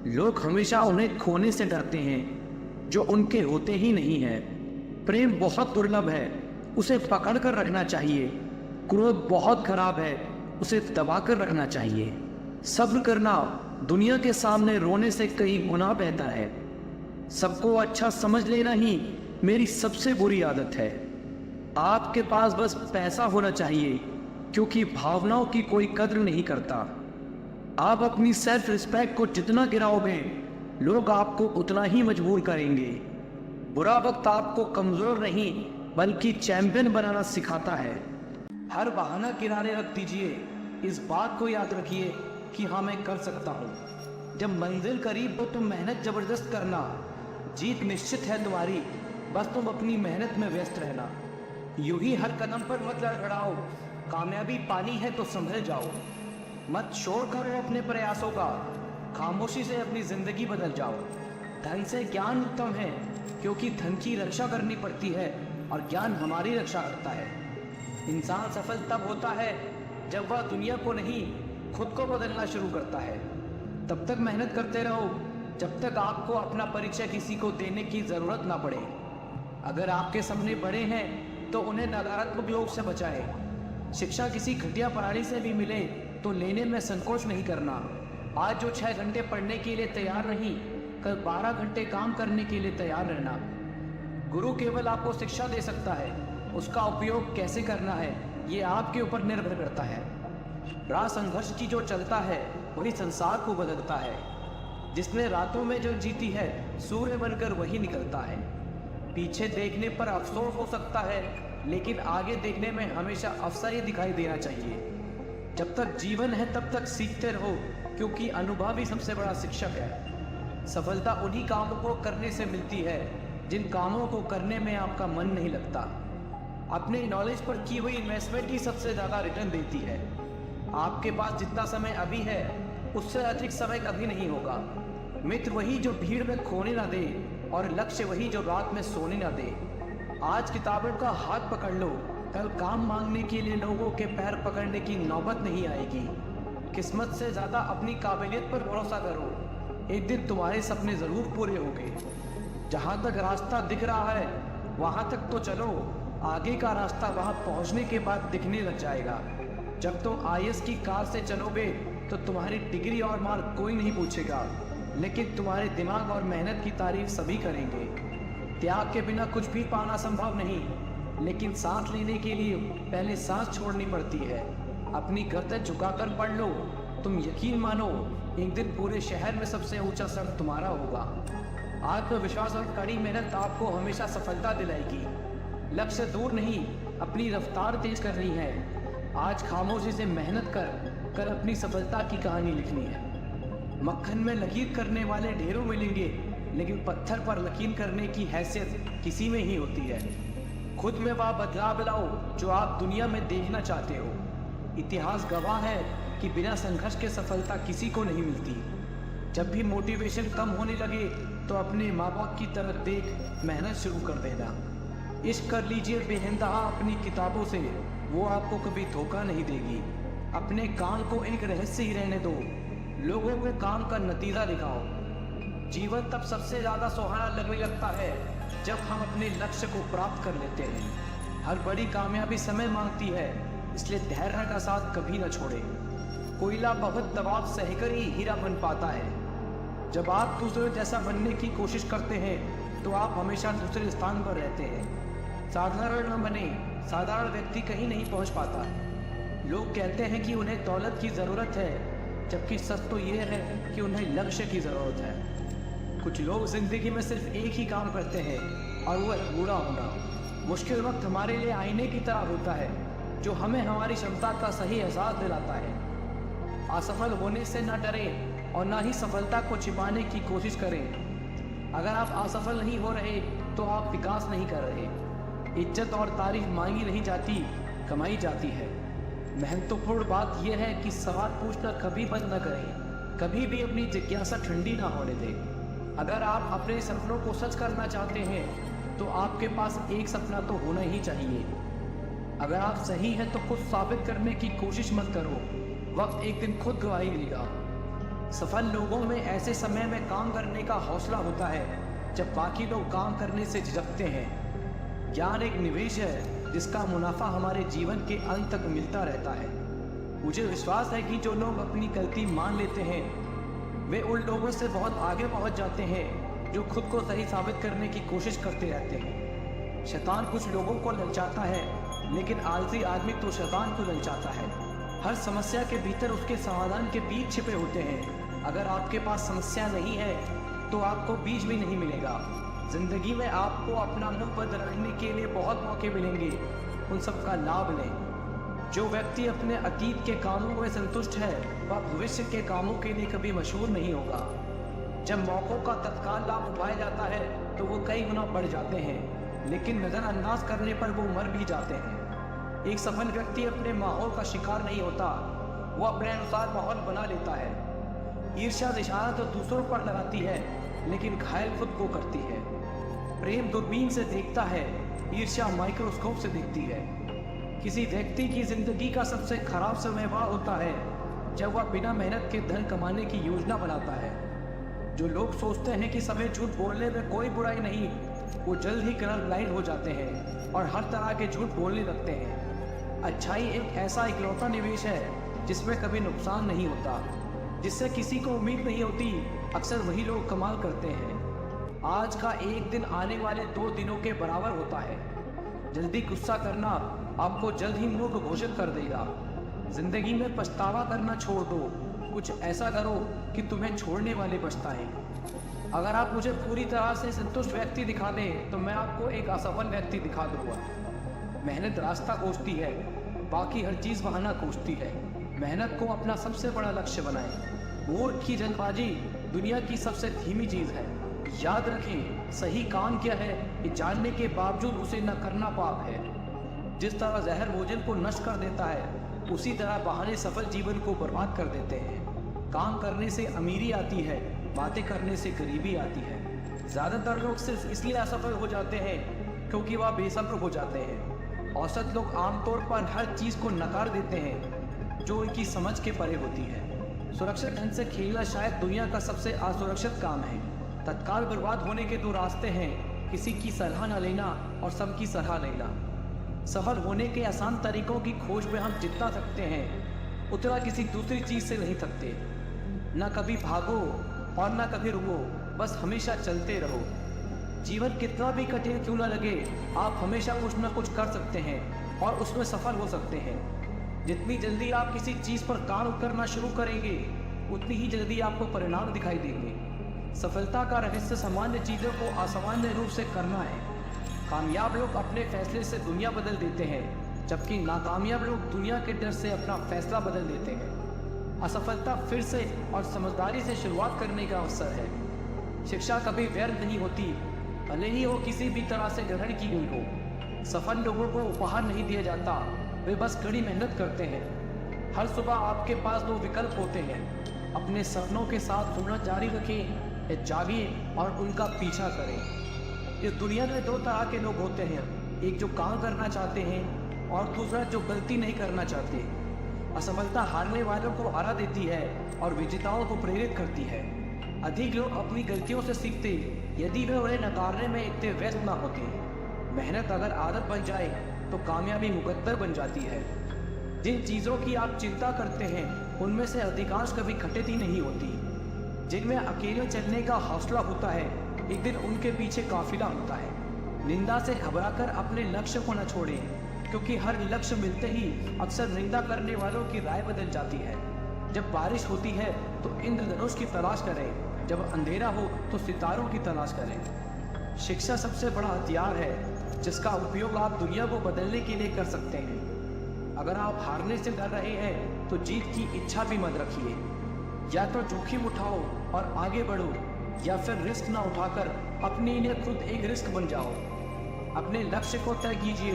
लोग हमेशा उन्हें खोने से डरते हैं जो उनके होते ही नहीं हैं। प्रेम बहुत दुर्लभ है, उसे पकड़ कर रखना चाहिए। क्रोध बहुत खराब है, उसे दबा कर रखना चाहिए। सब्र करना दुनिया के सामने रोने से कई गुना बेहतर है। सबको अच्छा समझ लेना ही मेरी सबसे बुरी आदत है। आपके पास बस पैसा होना चाहिए, क्योंकि भावनाओं की कोई कद्र नहीं करता। आप अपनी सेल्फ रिस्पेक्ट को जितना गिराओगे, लोग आपको उतना ही मजबूर करेंगे। बुरा वक्त आपको कमजोर नहीं बल्कि चैंपियन बनाना सिखाता है। हर बहाना किनारे रख दीजिए, इस बात को याद रखिए कि हाँ मैं कर सकता हूँ। जब मंजिल करीब हो तो मेहनत जबरदस्त करना, जीत निश्चित है तुम्हारी, बस तुम अपनी मेहनत में व्यस्त रहना। यूं ही हर कदम पर मत लड़खड़ाओ, कामयाबी पानी है तो संभल जाओ। मत शोर करो अपने प्रयासों का, खामोशी से अपनी जिंदगी बदल जाओ। धन से ज्ञान उत्तम है, क्योंकि धन की रक्षा करनी पड़ती है और ज्ञान हमारी रक्षा करता है। इंसान सफल तब होता है जब वह दुनिया को नहीं खुद को बदलना शुरू करता है। तब तक मेहनत करते रहो जब तक आपको अपना परिचय किसी को देने की ज़रूरत ना पड़े। अगर आपके सपने बड़े हैं तो उन्हें नकारात्मक लोग से बचाएं। शिक्षा किसी घटिया प्रणाली से भी मिले तो लेने में संकोच नहीं करना। आज जो 6 घंटे पढ़ने के लिए तैयार नहीं, कल 12 घंटे काम करने के लिए तैयार रहना। गुरु केवल आपको शिक्षा दे सकता है, उसका उपयोग कैसे करना है ये आपके ऊपर निर्भर करता है। राह संघर्ष की जो चलता है वही संसार को बदलता है। जिसने रातों में जो जीती है सूर्य बनकर वही निकलता है। पीछे देखने पर अफसोस हो सकता है, लेकिन आगे देखने में हमेशा अवसर ही दिखाई देना चाहिए। जब तक जीवन है तब तक सीखते रहो, क्योंकि अनुभव ही सबसे बड़ा शिक्षक है। सफलता उन्हीं कामों को करने से मिलती है जिन कामों को करने में आपका मन नहीं लगता। अपने नॉलेज पर की हुई इन्वेस्टमेंट ही सबसे ज़्यादा रिटर्न देती है। आपके पास जितना समय अभी है उससे अधिक समय कभी नहीं होगा। मित्र वही जो भीड़ में खोने ना दे, और लक्ष्य वही जो रात में सोने ना दे। आज किताबों का हाथ पकड़ लो, कल काम मांगने के लिए लोगों के पैर पकड़ने की नौबत नहीं आएगी। किस्मत से ज़्यादा अपनी काबिलियत पर भरोसा करो, एक दिन तुम्हारे सपने ज़रूर पूरे होंगे। जहाँ तक रास्ता दिख रहा है वहाँ तक तो चलो, आगे का रास्ता वहाँ पहुँचने के बाद दिखने लग जाएगा। जब तुम IAS की कार से चलोगे तो तुम्हारी डिग्री और मार्क कोई नहीं पूछेगा, लेकिन तुम्हारे दिमाग और मेहनत की तारीफ सभी करेंगे। त्याग के बिना कुछ भी पाना संभव नहीं, लेकिन सांस लेने के लिए पहले सांस छोड़नी पड़ती है। अपनी गर्दन झुकाकर पढ़ लो, तुम यकीन मानो एक दिन पूरे शहर में सबसे ऊंचा सर तुम्हारा होगा। आत्मविश्वास और कड़ी मेहनत आपको हमेशा सफलता दिलाएगी। लक्ष्य दूर नहीं, अपनी रफ्तार तेज करनी है। आज खामोशी से मेहनत कर अपनी सफलता की कहानी लिखनी है। मक्खन में लकीर करने वाले ढेरों मिलेंगे, लेकिन पत्थर पर लकीर करने की हैसियत किसी में ही होती है। खुद में वह बदलाव लाओ जो आप दुनिया में देखना चाहते हो। इतिहास गवाह है कि बिना संघर्ष के सफलता किसी को नहीं मिलती। जब भी मोटिवेशन कम होने लगे तो अपने माँ बाप की तरफ देख मेहनत शुरू कर देना। इश्क कर लीजिए बेइंतहा अपनी किताबों से, वो आपको कभी धोखा नहीं देगी। अपने काम को एक रहस्य ही रहने दो, लोगों को काम का नतीजा दिखाओ। जीवन तब सबसे ज़्यादा सुहाना लगने लगता है जब हम अपने लक्ष्य को प्राप्त कर लेते हैं। हर बड़ी कामयाबी समय मांगती है, इसलिए धैर्य का साथ कभी न छोड़े। कोयला बहुत दबाव सहकर ही हीरा बन पाता है। जब आप दूसरे जैसा बनने की कोशिश करते हैं तो आप हमेशा दूसरे स्थान पर रहते हैं। साधारण न बने, साधारण व्यक्ति कहीं नहीं पहुंच पाता। लोग कहते हैं कि उन्हें दौलत की ज़रूरत है, जबकि सच तो ये है कि उन्हें लक्ष्य की ज़रूरत है। कुछ लोग ज़िंदगी में सिर्फ एक ही काम करते हैं और वो है बूढ़ा होना। मुश्किल वक्त हमारे लिए आईने की तरह होता है, जो हमें हमारी क्षमता का सही एहसास दिलाता है। असफल होने से न डरें और ना ही सफलता को छिपाने की कोशिश करें। अगर आप असफल नहीं हो रहे तो आप विकास नहीं कर रहे। इज्जत और तारीफ मांगी नहीं जाती, कमाई जाती है। महत्वपूर्ण बात यह है कि सवाल पूछना कभी बंद न करें, कभी भी अपनी जिज्ञासा ठंडी ना होने दें। अगर आप अपने सपनों को सच करना चाहते हैं तो आपके पास एक सपना तो होना ही चाहिए। अगर आप सही हैं तो खुद साबित करने की कोशिश मत करो, वक्त एक दिन खुद गवाही देगा। सफल लोगों में ऐसे समय में काम करने का हौसला होता है जब बाकी लोग काम करने से झिझकते हैं। ज्ञान एक निवेश है जिसका मुनाफा हमारे जीवन के अंत तक मिलता रहता है। मुझे विश्वास है कि जो लोग अपनी गलती मान लेते हैं वे उन लोगों से बहुत आगे पहुंच जाते हैं जो खुद को सही साबित करने की कोशिश करते रहते हैं। शैतान कुछ लोगों को ललचाता है, लेकिन आलसी आदमी तो शैतान को ललचाता है। हर समस्या के भीतर उसके समाधान के बीज छिपे होते हैं। अगर आपके पास समस्या नहीं है तो आपको बीज भी नहीं मिलेगा। जिंदगी में आपको अपना मुख बदलने के लिए बहुत मौके मिलेंगे, उन सब का लाभ लें। जो व्यक्ति अपने अतीत के कामों में संतुष्ट है वह भविष्य के कामों के लिए कभी मशहूर नहीं होगा। जब मौक़ों का तत्काल लाभ उठाया जाता है तो वो कई गुना बढ़ जाते हैं, लेकिन नज़रअंदाज करने पर वो मर भी जाते हैं। एक सफल व्यक्ति अपने माहौल का शिकार नहीं होता, वो अपने अनुसार माहौल बना लेता है। ईर्ष्या निशाना तो दूसरों पर लगाती है, लेकिन घायल खुद को करती है। प्रेम दूरबीन से देखता है, ईर्ष्या माइक्रोस्कोप से देखती है। किसी व्यक्ति की जिंदगी का सबसे खराब समय वह होता है जब वह बिना मेहनत के धन कमाने की योजना बनाता है। जो लोग सोचते हैं कि समय झूठ बोलने में कोई बुराई नहीं, वो जल्द ही कलर ब्लाइंड हो जाते हैं और हर तरह के झूठ बोलने लगते हैं। अच्छाई एक ऐसा इकलौता निवेश है जिसमें कभी नुकसान नहीं होता, जिससे किसी को उम्मीद नहीं होती। अक्सर वही लोग कमाल करते हैं। आज का एक दिन आने वाले 2 दिनों के बराबर होता है। जल्दी गुस्सा करना आपको जल्द ही मूर्ख घोषित कर देगा। जिंदगी में पछतावा करना छोड़ दो, कुछ ऐसा करो कि तुम्हें छोड़ने वाले पछताएं। अगर आप मुझे पूरी तरह से संतुष्ट व्यक्ति दिखा दें तो मैं आपको एक असफल व्यक्ति दिखा दूंगा। मेहनत रास्ता खोजती है, बाकी हर चीज़ बहाना खोजती है। मेहनत को अपना सबसे बड़ा लक्ष्य बनाएं। मूर्ख की जल्दबाजी दुनिया की सबसे धीमी चीज़ है। याद रखें, सही काम क्या है ये जानने के बावजूद उसे न करना पाप है। जिस तरह जहर भोजन को नष्ट कर देता है, उसी तरह बहाने सफल जीवन को बर्बाद कर देते हैं। काम करने से अमीरी आती है, बातें करने से गरीबी आती है। ज़्यादातर लोग सिर्फ इसलिए असफल हो जाते हैं क्योंकि वह बेसब्र हो जाते हैं। औसत लोग आमतौर पर हर चीज़ को नकार देते हैं जो उनकी समझ के परे होती है। सुरक्षित ढंग से खेलना शायद दुनिया का सबसे असुरक्षित काम है। तत्काल बर्बाद होने के 2 रास्ते हैं, किसी की सलाह न लेना और सबकी सलाह लेना। सफल होने के आसान तरीकों की खोज में हम जितना थकते हैं उतना किसी दूसरी चीज़ से नहीं थकते। न कभी भागो और न कभी रुको, बस हमेशा चलते रहो। जीवन कितना भी कठिन क्यों न लगे, आप हमेशा कुछ न कुछ कर सकते हैं और उसमें सफल हो सकते हैं। जितनी जल्दी आप किसी चीज़ पर काम करना शुरू करेंगे उतनी ही जल्दी आपको परिणाम दिखाई देंगे। सफलता का रहस्य सामान्य चीज़ों को असामान्य रूप से करना है। कामयाब लोग अपने फैसले से दुनिया बदल देते हैं, जबकि नाकामयाब लोग दुनिया के डर से अपना फैसला बदल देते हैं। असफलता फिर से और समझदारी से शुरुआत करने का अवसर है। शिक्षा कभी व्यर्थ नहीं होती, भले ही वो किसी भी तरह से ग्रहण की गई हो। सफल लोगों को उपहार नहीं दिया जाता, वे बस कड़ी मेहनत करते हैं। हर सुबह आपके पास 2 विकल्प होते हैं, अपने सपनों के साथ जुड़ना जारी रखें या जागिए और उनका पीछा करें। इस दुनिया में 2 तरह के लोग होते हैं, एक जो काम करना चाहते हैं और दूसरा जो गलती नहीं करना चाहते। असफलता हारने वालों को हरा देती है और विजेताओं को प्रेरित करती है। अधिक लोग अपनी गलतियों से सीखते यदि वे उन्हें नकारने में इतने व्यस्त ना होते। मेहनत अगर आदत बन जाए तो कामयाबी मुकद्दर बन जाती है। जिन चीज़ों की आप चिंता करते हैं उनमें से अधिकांश कभी घटित ही नहीं होती। जिनमें अकेले चलने का हौसला होता है, एक दिन उनके पीछे काफिला होता है। निंदा से घबराकर अपने लक्ष्य को न छोड़ें, क्योंकि हर लक्ष्य मिलते ही अक्सर निंदा करने वालों की राय बदल जाती है। जब बारिश होती है तो इंद्रधनुष की तलाश करें, जब अंधेरा हो तो सितारों की तलाश करें। शिक्षा सबसे बड़ा हथियार है जिसका उपयोग आप दुनिया को बदलने के लिए कर सकते हैं। अगर आप हारने से डर रहे हैं तो जीत की इच्छा भी मत रखिए। या तो जोखिम उठाओ और आगे बढ़ो, या फिर रिस्क ना उठाकर अपने लिए खुद एक रिस्क बन जाओ। अपने लक्ष्य को तय कीजिए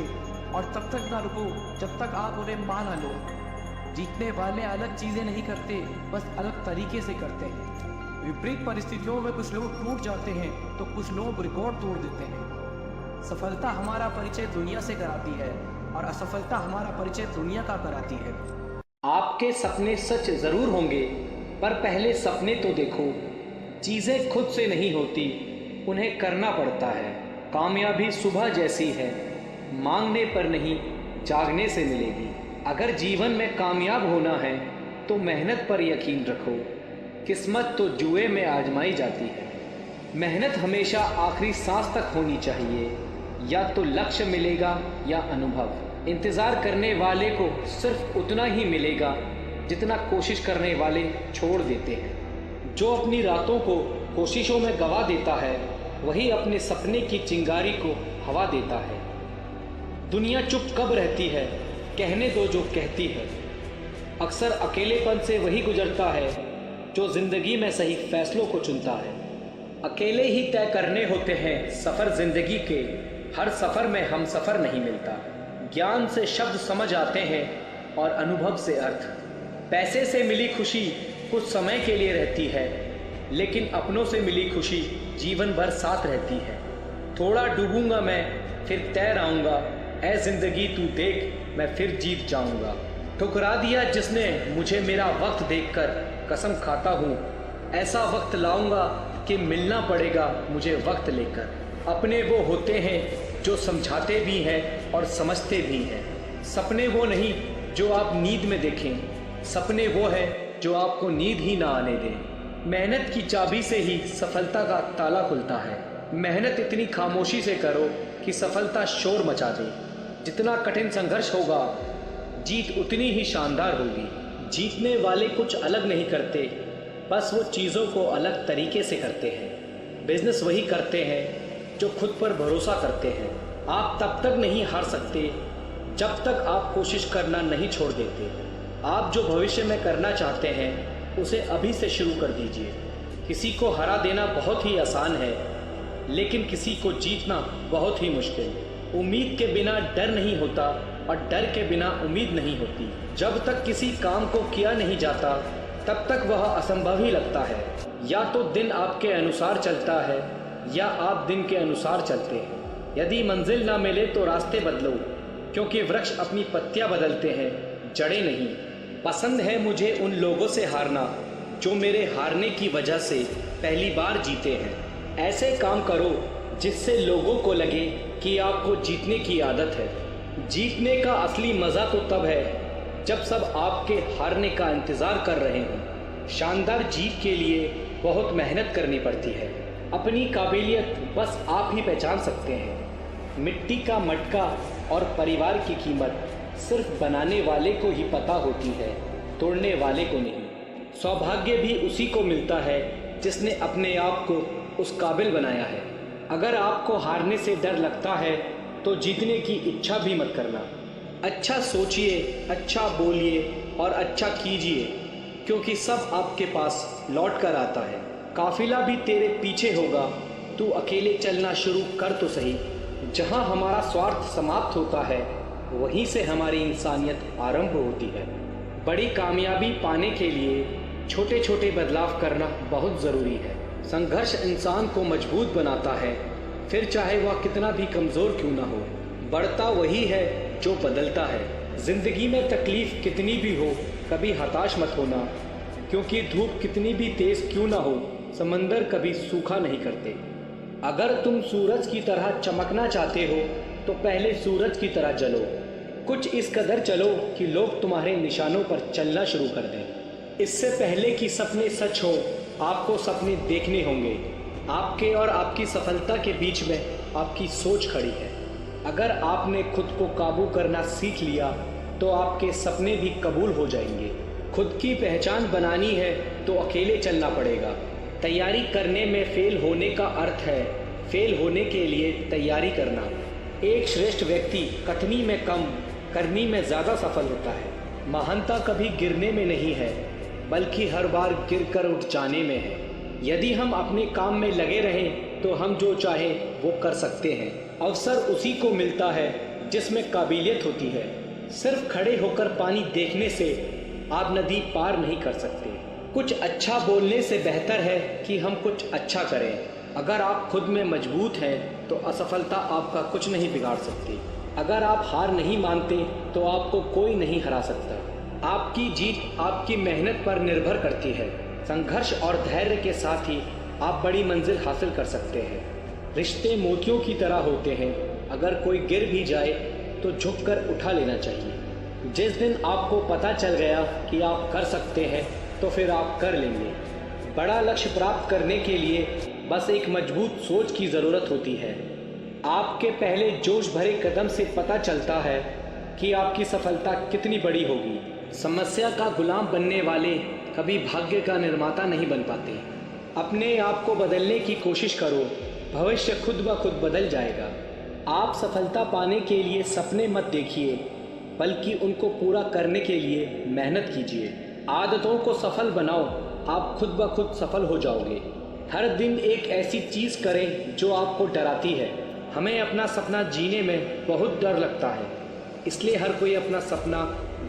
और तब तक ना रुको जब तक आप उन्हें मान ना लो। जीतने वाले अलग चीज़ें नहीं करते, बस अलग तरीके से करते हैं। विपरीत परिस्थितियों में कुछ लोग टूट जाते हैं तो कुछ लोग रिकॉर्ड तोड़ देते हैं। सफलता हमारा परिचय दुनिया से कराती है और असफलता हमारा परिचय दुनिया का कराती है। आपके सपने सच जरूर होंगे, पर पहले सपने तो देखो। चीज़ें खुद से नहीं होती, उन्हें करना पड़ता है। कामयाबी सुबह जैसी है, मांगने पर नहीं जागने से मिलेगी। अगर जीवन में कामयाब होना है तो मेहनत पर यकीन रखो। किस्मत तो जुए में आजमाई जाती है। मेहनत हमेशा आखिरी सांस तक होनी चाहिए। या तो लक्ष्य मिलेगा या अनुभव। इंतज़ार करने वाले को सिर्फ उतना ही मिलेगा जितना कोशिश करने वाले छोड़ देते हैं। जो अपनी रातों को कोशिशों में गवा देता है वही अपने सपने की चिंगारी को हवा देता है। दुनिया चुप कब रहती है, कहने दो जो कहती है। अक्सर अकेलेपन से वही गुजरता है जो जिंदगी में सही फैसलों को चुनता है। अकेले ही तय करने होते हैं सफ़र जिंदगी के, हर सफ़र में हम सफ़र नहीं मिलता। ज्ञान से शब्द समझ आते हैं और अनुभव से अर्थ। पैसे से मिली खुशी कुछ समय के लिए रहती है, लेकिन अपनों से मिली खुशी जीवन भर साथ रहती है। थोड़ा डूबूंगा मैं फिर तैर आऊँगा, ऐ जिंदगी तू देख मैं फिर जीत जाऊँगा। ठुकरा दिया जिसने मुझे मेरा वक्त देखकर, कसम खाता हूँ ऐसा वक्त लाऊंगा कि मिलना पड़ेगा मुझे वक्त लेकर। अपने वो होते हैं जो समझाते भी हैं और समझते भी हैं। सपने वो नहीं जो आप नींद में देखें, सपने वो है जो आपको नींद ही ना आने दें। मेहनत की चाबी से ही सफलता का ताला खुलता है। मेहनत इतनी खामोशी से करो कि सफलता शोर मचा दे। जितना कठिन संघर्ष होगा, जीत उतनी ही शानदार होगी। जीतने वाले कुछ अलग नहीं करते, बस वो चीज़ों को अलग तरीके से करते हैं। बिजनेस वही करते हैं जो खुद पर भरोसा करते हैं। आप तब तक नहीं हार सकते जब तक आप कोशिश करना नहीं छोड़ देते। आप जो भविष्य में करना चाहते हैं उसे अभी से शुरू कर दीजिए। किसी को हरा देना बहुत ही आसान है, लेकिन किसी को जीतना बहुत ही मुश्किल। उम्मीद के बिना डर नहीं होता और डर के बिना उम्मीद नहीं होती। जब तक किसी काम को किया नहीं जाता तब तक वह असंभव ही लगता है। या तो दिन आपके अनुसार चलता है या आप दिन के अनुसार चलते हैं। यदि मंजिल ना मिले तो रास्ते बदलो, क्योंकि वृक्ष अपनी पत्तियां बदलते हैं, जड़ें नहीं। पसंद है मुझे उन लोगों से हारना जो मेरे हारने की वजह से पहली बार जीते हैं। ऐसे काम करो जिससे लोगों को लगे कि आपको जीतने की आदत है। जीतने का असली मज़ा तो तब है जब सब आपके हारने का इंतज़ार कर रहे हों। शानदार जीत के लिए बहुत मेहनत करनी पड़ती है। अपनी काबिलियत बस आप ही पहचान सकते हैं। मिट्टी का मटका और परिवार की कीमत सिर्फ बनाने वाले को ही पता होती है, तोड़ने वाले को नहीं। सौभाग्य भी उसी को मिलता है जिसने अपने आप को उस काबिल बनाया है। अगर आपको हारने से डर लगता है तो जीतने की इच्छा भी मत करना। अच्छा सोचिए, अच्छा बोलिए और अच्छा कीजिए, क्योंकि सब आपके पास लौट कर आता है। काफिला भी तेरे पीछे होगा, तू अकेले चलना शुरू कर तो सही। जहाँ हमारा स्वार्थ समाप्त होता है वहीं से हमारी इंसानियत आरंभ होती है। बड़ी कामयाबी पाने के लिए छोटे छोटे बदलाव करना बहुत ज़रूरी है। संघर्ष इंसान को मजबूत बनाता है, फिर चाहे वह कितना भी कमज़ोर क्यों ना हो। बढ़ता वही है जो बदलता है। ज़िंदगी में तकलीफ़ कितनी भी हो, कभी हताश मत होना, क्योंकि धूप कितनी भी तेज़ क्यों ना हो, समंदर कभी सूखा नहीं करते। अगर तुम सूरज की तरह चमकना चाहते हो तो पहले सूरज की तरह जलो। कुछ इस कदर चलो कि लोग तुम्हारे निशानों पर चलना शुरू कर दें। इससे पहले कि सपने सच हो, आपको सपने देखने होंगे। आपके और आपकी सफलता के बीच में आपकी सोच खड़ी है। अगर आपने खुद को काबू करना सीख लिया तो आपके सपने भी कबूल हो जाएंगे। खुद की पहचान बनानी है तो अकेले चलना पड़ेगा। तैयारी करने में फेल होने का अर्थ है फेल होने के लिए तैयारी करना। एक श्रेष्ठ व्यक्ति कथनी में कम, करनी में ज़्यादा सफल होता है। महानता कभी गिरने में नहीं है, बल्कि हर बार गिरकर उठ जाने में है। यदि हम अपने काम में लगे रहें तो हम जो चाहें वो कर सकते हैं। अवसर उसी को मिलता है जिसमें काबिलियत होती है। सिर्फ खड़े होकर पानी देखने से आप नदी पार नहीं कर सकते। कुछ अच्छा बोलने से बेहतर है कि हम कुछ अच्छा करें। अगर आप खुद में मजबूत हैं तो असफलता आपका कुछ नहीं बिगाड़ सकती। अगर आप हार नहीं मानते तो आपको कोई नहीं हरा सकता। आपकी जीत आपकी मेहनत पर निर्भर करती है। संघर्ष और धैर्य के साथ ही आप बड़ी मंजिल हासिल कर सकते हैं। रिश्ते मोतियों की तरह होते हैं, अगर कोई गिर भी जाए तो झुककर उठा लेना चाहिए। जिस दिन आपको पता चल गया कि आप कर सकते हैं तो फिर आप कर लेंगे। बड़ा लक्ष्य प्राप्त करने के लिए बस एक मजबूत सोच की ज़रूरत होती है। आपके पहले जोश भरे कदम से पता चलता है कि आपकी सफलता कितनी बड़ी होगी। समस्या का गुलाम बनने वाले कभी भाग्य का निर्माता नहीं बन पाते। अपने आप को बदलने की कोशिश करो, भविष्य खुद ब खुद बदल जाएगा। आप सफलता पाने के लिए सपने मत देखिए, बल्कि उनको पूरा करने के लिए मेहनत कीजिए। आदतों को सफल बनाओ, आप खुद ब खुद सफल हो जाओगे। हर दिन एक ऐसी चीज़ करें जो आपको डराती है। हमें अपना सपना जीने में बहुत डर लगता है, इसलिए हर कोई अपना सपना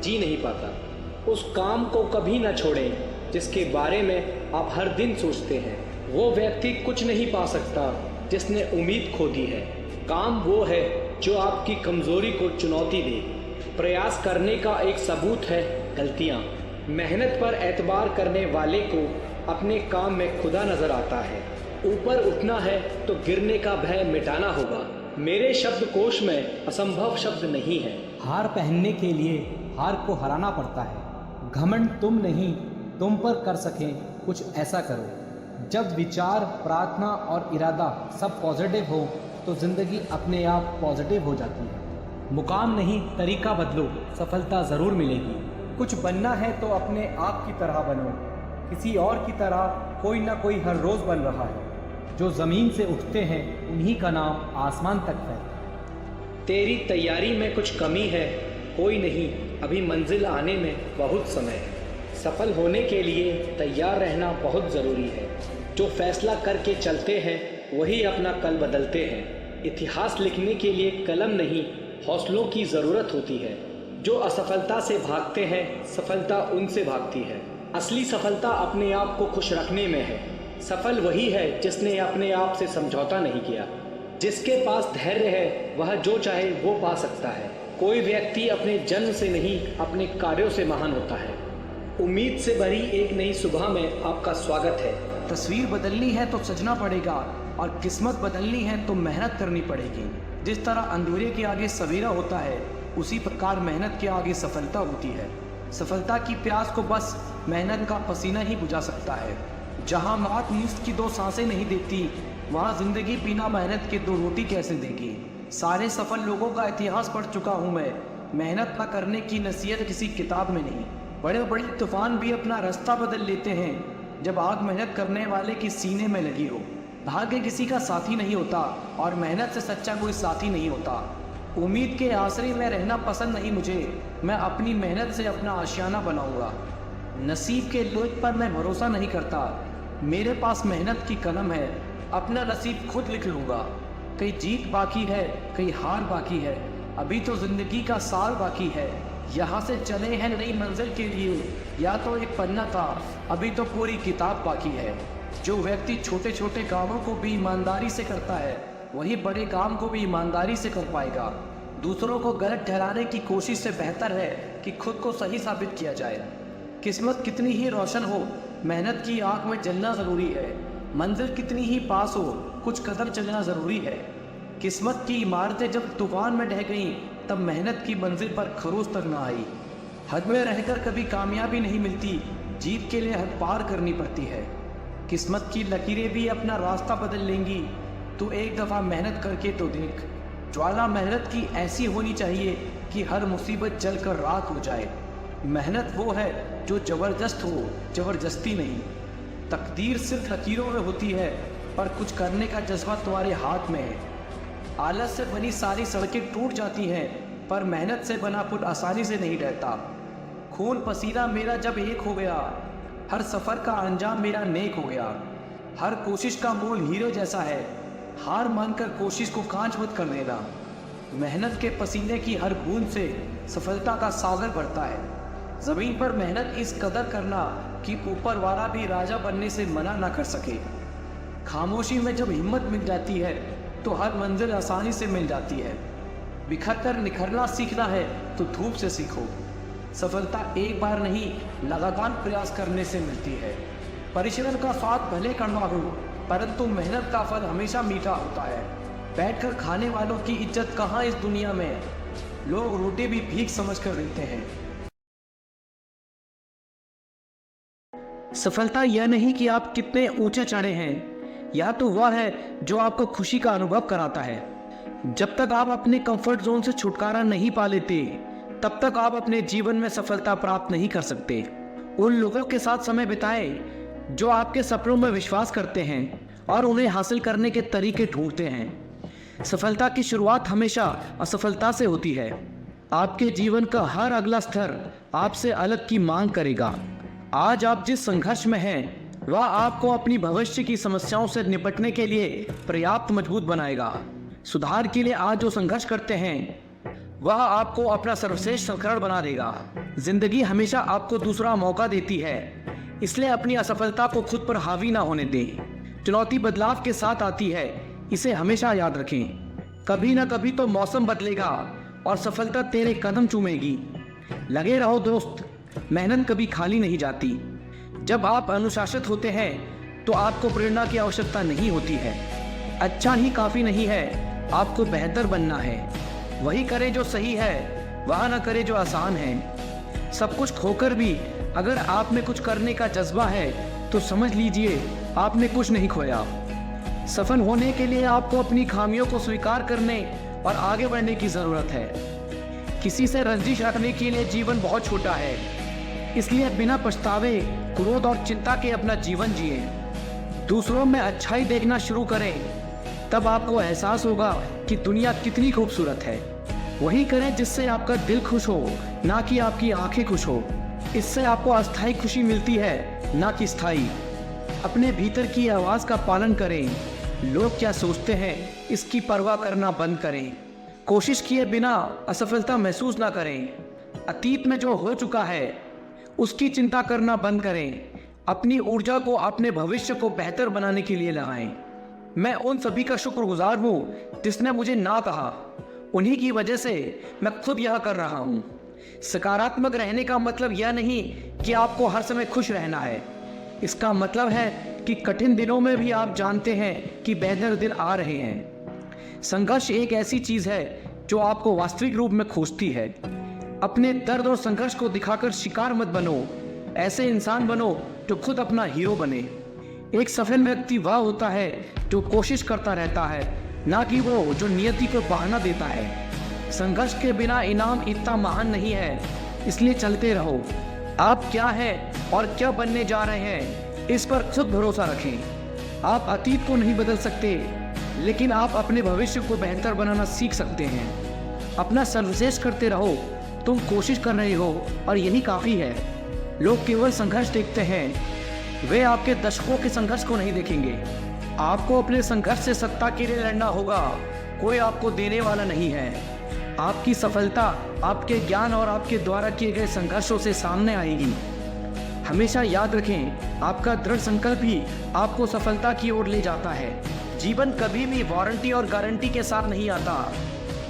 जी नहीं पाता। उस काम को कभी ना छोड़ें जिसके बारे में आप हर दिन सोचते हैं। वो व्यक्ति कुछ नहीं पा सकता जिसने उम्मीद खो दी है। काम वो है जो आपकी कमज़ोरी को चुनौती दे। प्रयास करने का एक सबूत है गलतियाँ। मेहनत पर एतबार करने वाले को अपने काम में खुदा नज़र आता है। ऊपर उठना है तो गिरने का भय मिटाना होगा। मेरे शब्दकोश में असंभव शब्द नहीं है। हार पहनने के लिए हार को हराना पड़ता है। घमंड तुम नहीं, तुम पर कर सकें कुछ ऐसा करो। जब विचार, प्रार्थना और इरादा सब पॉजिटिव हो तो ज़िंदगी अपने आप पॉजिटिव हो जाती है। मुकाम नहीं, तरीका बदलो, सफलता ज़रूर मिलेगी। कुछ बनना है तो अपने आप की तरह बनो। किसी और की तरह कोई ना कोई हर रोज़ बन रहा है। जो ज़मीन से उठते हैं उन्हीं का नाम आसमान तक फैलता है। तेरी तैयारी में कुछ कमी है? कोई नहीं, अभी मंजिल आने में बहुत समय है। सफल होने के लिए तैयार रहना बहुत ज़रूरी है। जो फैसला करके चलते हैं वही अपना कल बदलते हैं। इतिहास लिखने के लिए कलम नहीं, हौसलों की ज़रूरत होती है। जो असफलता से भागते हैं सफलता उनसे भागती है। असली सफलता अपने आप को खुश रखने में है। सफल वही है जिसने अपने आप से समझौता नहीं किया। जिसके पास धैर्य है वह जो चाहे वो पा सकता है। कोई व्यक्ति अपने जन्म से नहीं, अपने कार्यों से महान होता है। उम्मीद से भरी एक नई सुबह में आपका स्वागत है। तस्वीर बदलनी है तो सजना पड़ेगा और किस्मत बदलनी है तो मेहनत करनी पड़ेगी। जिस तरह अंधेरे के आगे सवेरा होता है उसी प्रकार मेहनत के आगे सफलता होती है। सफलता की प्यास को बस मेहनत का पसीना ही बुझा सकता है। जहाँ मौत मुफ्त की 2 सांसें नहीं देती वहाँ जिंदगी बिना मेहनत के 2 रोटी कैसे देगी। सारे सफल लोगों का इतिहास पढ़ चुका हूँ मैं। मेहनत न करने की नसीहत किसी किताब में नहीं। बड़े बड़े तूफान भी अपना रास्ता बदल लेते हैं जब आग मेहनत करने वाले की सीने में लगी हो। भाग्य किसी का साथी नहीं होता और मेहनत से सच्चा कोई साथी नहीं होता। उम्मीद के आसरे में रहना पसंद नहीं मुझे। मैं अपनी मेहनत से अपना आशियाना बनाऊंगा। नसीब के लोच पर मैं भरोसा नहीं करता। मेरे पास मेहनत की कलम है, अपना नसीब खुद लिख लूँगा। कहीं जीत बाकी है, कहीं हार बाकी है। अभी तो ज़िंदगी का साल बाकी है। यहाँ से चले हैं नई मंजिल के लिए। या तो एक पन्ना था, अभी तो पूरी किताब बाकी है। जो व्यक्ति छोटे छोटे कामों को भी ईमानदारी से करता है वही बड़े काम को भी ईमानदारी से कर पाएगा। दूसरों को गलत ठहराने की कोशिश से बेहतर है कि खुद को सही साबित किया जाए। किस्मत कितनी ही रोशन हो, मेहनत की आग में जलना ज़रूरी है। मंजिल कितनी ही पास हो, कुछ कदम चलना ज़रूरी है। किस्मत की इमारतें जब तूफान में ढह गईं तब मेहनत की मंजिल पर खरोच तक न आई। हद में रहकर कभी कामयाबी नहीं मिलती, जीत के लिए हद पार करनी पड़ती है। किस्मत की लकीरें भी अपना रास्ता बदल लेंगी। तू एक दफ़ा मेहनत करके तो देख। ज्वाला मेहनत की ऐसी होनी चाहिए कि हर मुसीबत जलकर राख हो जाए। मेहनत वो है जो ज़बरदस्त हो, ज़बरदस्ती नहीं। तकदीर सिर्फ लकीरों में होती है पर कुछ करने का जज्बा तुम्हारे हाथ में है। आलस से बनी सारी सड़कें टूट जाती हैं पर मेहनत से बना पुल आसानी से नहीं रहता। खून पसीना मेरा जब एक हो गया, हर सफ़र का अंजाम मेरा नेक हो गया। हर कोशिश का मोल हीरो जैसा है, हार मानकर कोशिश को कांच मत कर देना। मेहनत के पसीने की हर बूंद से सफलता का सागर बढ़ता है। ज़मीन पर मेहनत इस कदर करना कि ऊपर वाला भी राजा बनने से मना ना कर सके। खामोशी में जब हिम्मत मिल जाती है तो हर मंजिल आसानी से मिल जाती है। बिखर कर निखरना सीखना है तो धूप से सीखो। सफलता एक बार नहीं, लगातार प्रयास करने से मिलती है। परिश्रम का स्वाद भले कड़वा हो परंतु मेहनत का फल हमेशा मीठा होता है। बैठकर खाने वालों की इज्जत कहाँ इस दुनिया में। लोग रोटी भी भीख समझकर देते हैं। सफलता यह नहीं कि आप कितने ऊंचे चढ़े हैं, या तो वह है जो आपको खुशी का अनुभव कराता है। जब तक आप अपने कंफर्ट जोन से छुटकारा नहीं पा लेते तब तक आप अपने जीवन में सफलता प्राप्त नहीं कर सकते। उन लोगों के साथ समय बिताएं जो आपके सपनों में विश्वास करते हैं और उन्हें हासिल करने के तरीके ढूंढते हैं। सफलता की शुरुआत हमेशा असफलता से होती है। आपके जीवन का हर अगला स्तर आपसे अलग की मांग करेगा। आज आप जिस संघर्ष में हैं वह आपको अपनी भविष्य की समस्याओं से निपटने के लिए पर्याप्त मजबूत बनाएगा। सुधार के लिए आज जो संघर्ष करते हैं वह आपको अपना सर्वश्रेष्ठ संस्करण बना देगा। जिंदगी हमेशा आपको दूसरा मौका देती है, इसलिए अपनी असफलता को खुद पर हावी ना होने दें। चुनौती बदलाव के साथ आती है, इसे हमेशा याद रखें। कभी ना कभी तो मौसम बदलेगा और सफलता तेरे कदम चूमेगी। लगे रहो दोस्त, मेहनत कभी खाली नहीं जाती। जब आप अनुशासित होते हैं तो आपको प्रेरणा की आवश्यकता नहीं होती है। अच्छा ही काफ़ी नहीं है, आपको बेहतर बनना है। वही करें जो सही है, वह न करे जो आसान है। सब कुछ खोकर भी अगर आप में कुछ करने का जज्बा है तो समझ लीजिए आपने कुछ नहीं खोया। सफल होने के लिए आपको अपनी खामियों को स्वीकार करने और आगे बढ़ने की ज़रूरत है। किसी से रंजिश रखने के लिए जीवन बहुत छोटा है, इसलिए बिना पछतावे, क्रोध और चिंता के अपना जीवन जिए। दूसरों में अच्छाई देखना शुरू करें, तब आपको एहसास होगा कि दुनिया कितनी खूबसूरत है। वही करें जिससे आपका दिल खुश हो, ना कि आपकी आंखें खुश हो। इससे आपको अस्थायी खुशी मिलती है, ना कि स्थायी। अपने भीतर की आवाज़ का पालन करें। लोग क्या सोचते हैं इसकी परवाह करना बंद करें। कोशिश किए बिना असफलता महसूस ना करें। अतीत में जो हो चुका है उसकी चिंता करना बंद करें। अपनी ऊर्जा को अपने भविष्य को बेहतर बनाने के लिए लगाएं। मैं उन सभी का शुक्रगुजार हूँ जिसने मुझे ना कहा। उन्हीं की वजह से मैं खुद यह कर रहा हूँ। सकारात्मक रहने का मतलब यह नहीं कि आपको हर समय खुश रहना है। इसका मतलब है कि कठिन दिनों में भी आप जानते हैं कि बेहतर दिन आ रहे हैं। संघर्ष एक ऐसी चीज़ है जो आपको वास्तविक रूप में खोजती है। अपने दर्द और संघर्ष को दिखाकर शिकार मत बनो। ऐसे इंसान बनो जो खुद अपना हीरो बने। एक सफल व्यक्ति वह होता है जो कोशिश करता रहता है, ना कि वो जो नियति को बहाना देता है। संघर्ष के बिना इनाम इतना महान नहीं है, इसलिए चलते रहो। आप क्या हैं और क्या बनने जा रहे हैं, इस पर खुद भरोसा रखें। आप अतीत को नहीं बदल सकते, लेकिन आप अपने भविष्य को बेहतर बनाना सीख सकते हैं। अपना सर्वश्रेष्ठ करते रहो। तुम कोशिश कर रहे हो और यही काफ़ी है। लोग केवल संघर्ष देखते हैं, वे आपके दशकों के संघर्ष को नहीं देखेंगे। आपको अपने संघर्ष से सत्ता के लिए लड़ना होगा, कोई आपको देने वाला नहीं है। आपकी सफलता आपके ज्ञान और आपके द्वारा किए गए संघर्षों से सामने आएगी। हमेशा याद रखें, आपका दृढ़ संकल्प ही आपको सफलता की ओर ले जाता है। जीवन कभी भी वारंटी और गारंटी के साथ नहीं आता,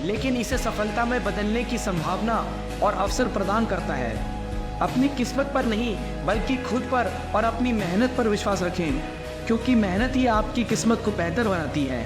लेकिन इसे सफलता में बदलने की संभावना और अवसर प्रदान करता है। अपनी किस्मत पर नहीं बल्कि खुद पर और अपनी मेहनत पर विश्वास रखें, क्योंकि मेहनत ही आपकी किस्मत को बेहतर बनाती है।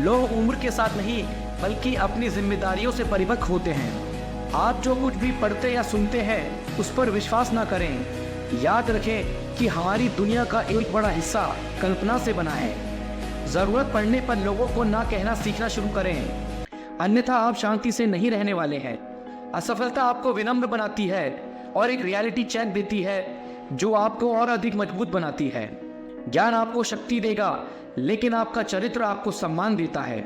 लोग उम्र के साथ नहीं बल्कि अपनी जिम्मेदारियों से परिपक्व होते हैं। आप जो कुछ भी पढ़ते या सुनते हैं उस पर विश्वास ना करें। याद रखें कि हमारी दुनिया का एक बड़ा हिस्सा कल्पना से बना है। ज़रूरत पड़ने पर लोगों को ना कहना सीखना शुरू करें, अन्यथा आप शांति से नहीं रहने वाले हैं। असफलता आपको विनम्र बनाती है और एक रियलिटी चेक देती है जो आपको और अधिक मजबूत बनाती है। ज्ञान आपको शक्ति देगा, लेकिन आपका चरित्र आपको सम्मान देता है।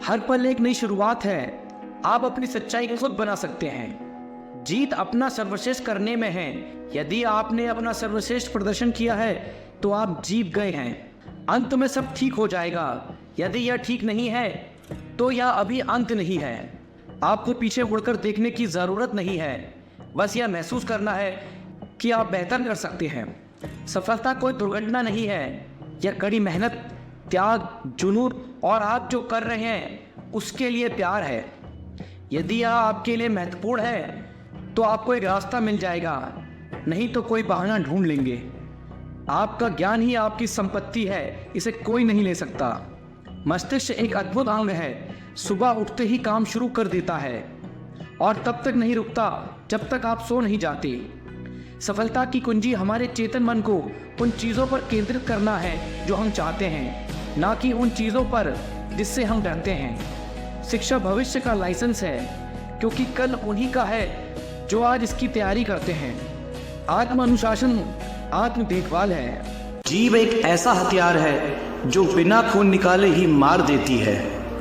हर पल एक नई शुरुआत है। आप अपनी सच्चाई खुद बना सकते हैं। जीत अपना सर्वश्रेष्ठ करने में है। यदि आपने अपना सर्वश्रेष्ठ प्रदर्शन किया है तो आप जीत गए हैं। अंत में सब ठीक हो जाएगा। यदि यह ठीक नहीं है तो यह अभी अंत नहीं है। आपको पीछे मुड़कर देखने की ज़रूरत नहीं है, बस यह महसूस करना है कि आप बेहतर कर सकते हैं। सफलता कोई दुर्घटना नहीं है, यह कड़ी मेहनत, त्याग, जुनून और आप जो कर रहे हैं उसके लिए प्यार है। यदि यह आपके लिए महत्वपूर्ण है तो आपको एक रास्ता मिल जाएगा, नहीं तो कोई बहाना ढूंढ लेंगे। आपका ज्ञान ही आपकी संपत्ति है, इसे कोई नहीं ले सकता। मस्तिष्क एक अद्भुत अंग है, सुबह उठते ही काम शुरू कर देता है और तब तक नहीं रुकता जब तक आप सो नहीं जाते। सफलता की कुंजी हमारे चेतन मन को उन चीज़ों पर केंद्रित करना है जो हम चाहते हैं, ना कि उन चीज़ों पर जिससे हम डरते हैं। शिक्षा भविष्य का लाइसेंस है, क्योंकि कल उन्हीं का है जो आज इसकी तैयारी करते हैं। आत्म अनुशासन आत्म देखभाल है। जीव एक ऐसा हथियार है जो बिना खून निकाले ही मार देती है।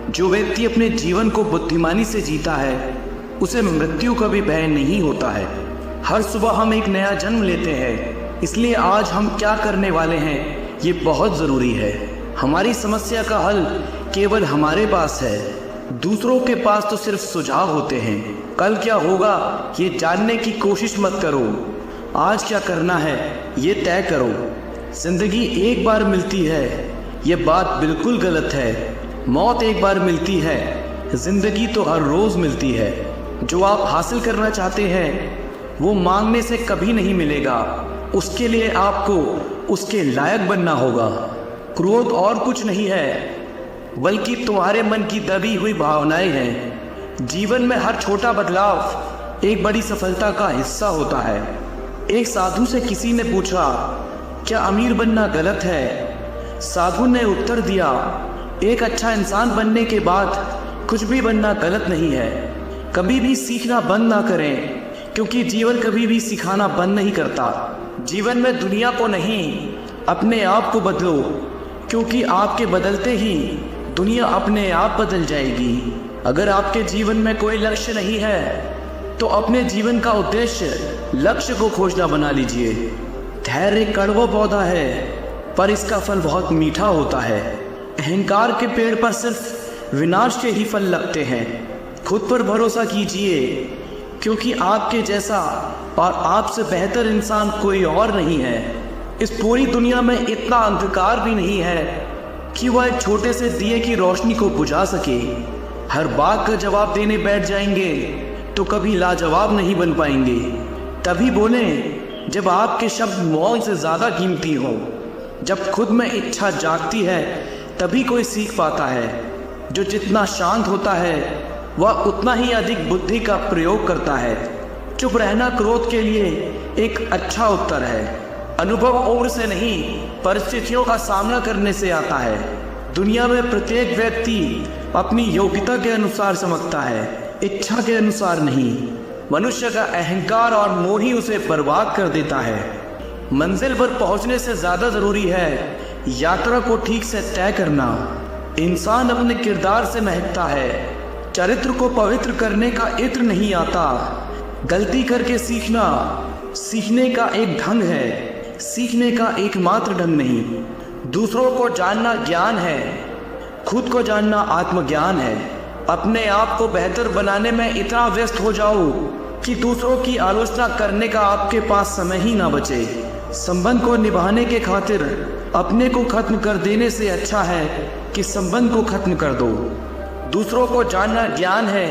जो व्यक्ति अपने जीवन को बुद्धिमानी से जीता है उसे मृत्यु का भी भय नहीं होता है। हर सुबह हम एक नया जन्म लेते हैं, इसलिए आज हम क्या करने वाले हैं ये बहुत ज़रूरी है। हमारी समस्या का हल केवल हमारे पास है, दूसरों के पास तो सिर्फ सुझाव होते हैं। कल क्या होगा ये जानने की कोशिश मत करो, आज क्या करना है ये तय करो। जिंदगी एक बार मिलती है, ये बात बिल्कुल गलत है। मौत एक बार मिलती है, जिंदगी तो हर रोज़ मिलती है। जो आप हासिल करना चाहते हैं वो मांगने से कभी नहीं मिलेगा, उसके लिए आपको उसके लायक बनना होगा। क्रोध और कुछ नहीं है बल्कि तुम्हारे मन की दबी हुई भावनाएं हैं। जीवन में हर छोटा बदलाव एक बड़ी सफलता का हिस्सा होता है। एक साधु से किसी ने पूछा, क्या अमीर बनना गलत है? साधु ने उत्तर दिया, एक अच्छा इंसान बनने के बाद कुछ भी बनना गलत नहीं है। कभी भी सीखना बंद ना करें, क्योंकि जीवन कभी भी सिखाना बंद नहीं करता। जीवन में दुनिया को नहीं, अपने आप को बदलो, क्योंकि आपके बदलते ही दुनिया अपने आप बदल जाएगी। अगर आपके जीवन में कोई लक्ष्य नहीं है तो अपने जीवन का उद्देश्य लक्ष्य को खोजना बना लीजिए। धैर्य कड़वा पौधा है पर इसका फल बहुत मीठा होता है। अहंकार के पेड़ पर सिर्फ विनाश के ही फल लगते हैं। खुद पर भरोसा कीजिए, क्योंकि आपके जैसा और आपसे बेहतर इंसान कोई और नहीं है। इस पूरी दुनिया में इतना अंधकार भी नहीं है कि वह एक छोटे से दिए की रोशनी को बुझा सके। हर बात का जवाब देने बैठ जाएंगे तो कभी लाजवाब नहीं बन पाएंगे। तभी बोलें जब आपके शब्द मौन से ज़्यादा कीमती हो। जब खुद में इच्छा जागती है तभी कोई सीख पाता है। जो जितना शांत होता है वह उतना ही अधिक बुद्धि का प्रयोग करता है। चुप रहना क्रोध के लिए एक अच्छा उत्तर है। अनुभव उम्र से नहीं, परिस्थितियों का सामना करने से आता है। दुनिया में प्रत्येक व्यक्ति अपनी योग्यता के अनुसार चमकता है, इच्छा के अनुसार नहीं। मनुष्य का अहंकार और मोह ही उसे बर्बाद कर देता है। मंजिल पर पहुंचने से ज्यादा जरूरी है यात्रा को ठीक से तय करना। इंसान अपने किरदार से महकता है। चरित्र को पवित्र करने का इत्र नहीं आता। गलती करके सीखना सीखने का एक ढंग है, सीखने का एकमात्र ढंग नहीं। दूसरों को जानना ज्ञान है, खुद को जानना आत्मज्ञान है। अपने आप को बेहतर बनाने में इतना व्यस्त हो जाओ कि दूसरों की आलोचना करने का आपके पास समय ही ना बचे। संबंध को निभाने के खातिर अपने को खत्म कर देने से अच्छा है कि संबंध को खत्म कर दो। दूसरों को जानना ज्ञान है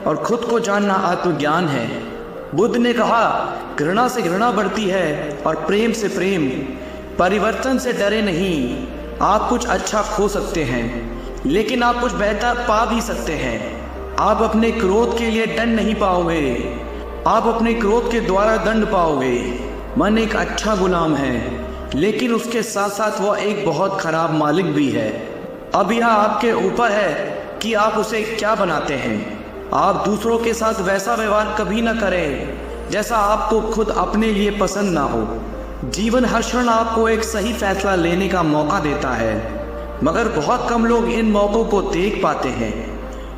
और खुद को जानना आत्मज्ञान है। बुद्ध ने कहा, घृणा से घृणा बढ़ती है और प्रेम से प्रेम। परिवर्तन से डरे नहीं। आप कुछ अच्छा खो सकते हैं, लेकिन आप कुछ बेहतर पा भी सकते हैं। आप अपने क्रोध के लिए दंड नहीं पाओगे, आप अपने क्रोध के द्वारा दंड पाओगे। मन एक अच्छा गुलाम है, लेकिन उसके साथ साथ वह एक बहुत खराब मालिक भी है। अब यह आपके ऊपर है कि आप उसे क्या बनाते हैं। आप दूसरों के साथ वैसा व्यवहार कभी न करें जैसा आपको खुद अपने लिए पसंद ना हो। जीवन हर क्षण आपको एक सही फैसला लेने का मौका देता है, मगर बहुत कम लोग इन मौक़ों को देख पाते हैं।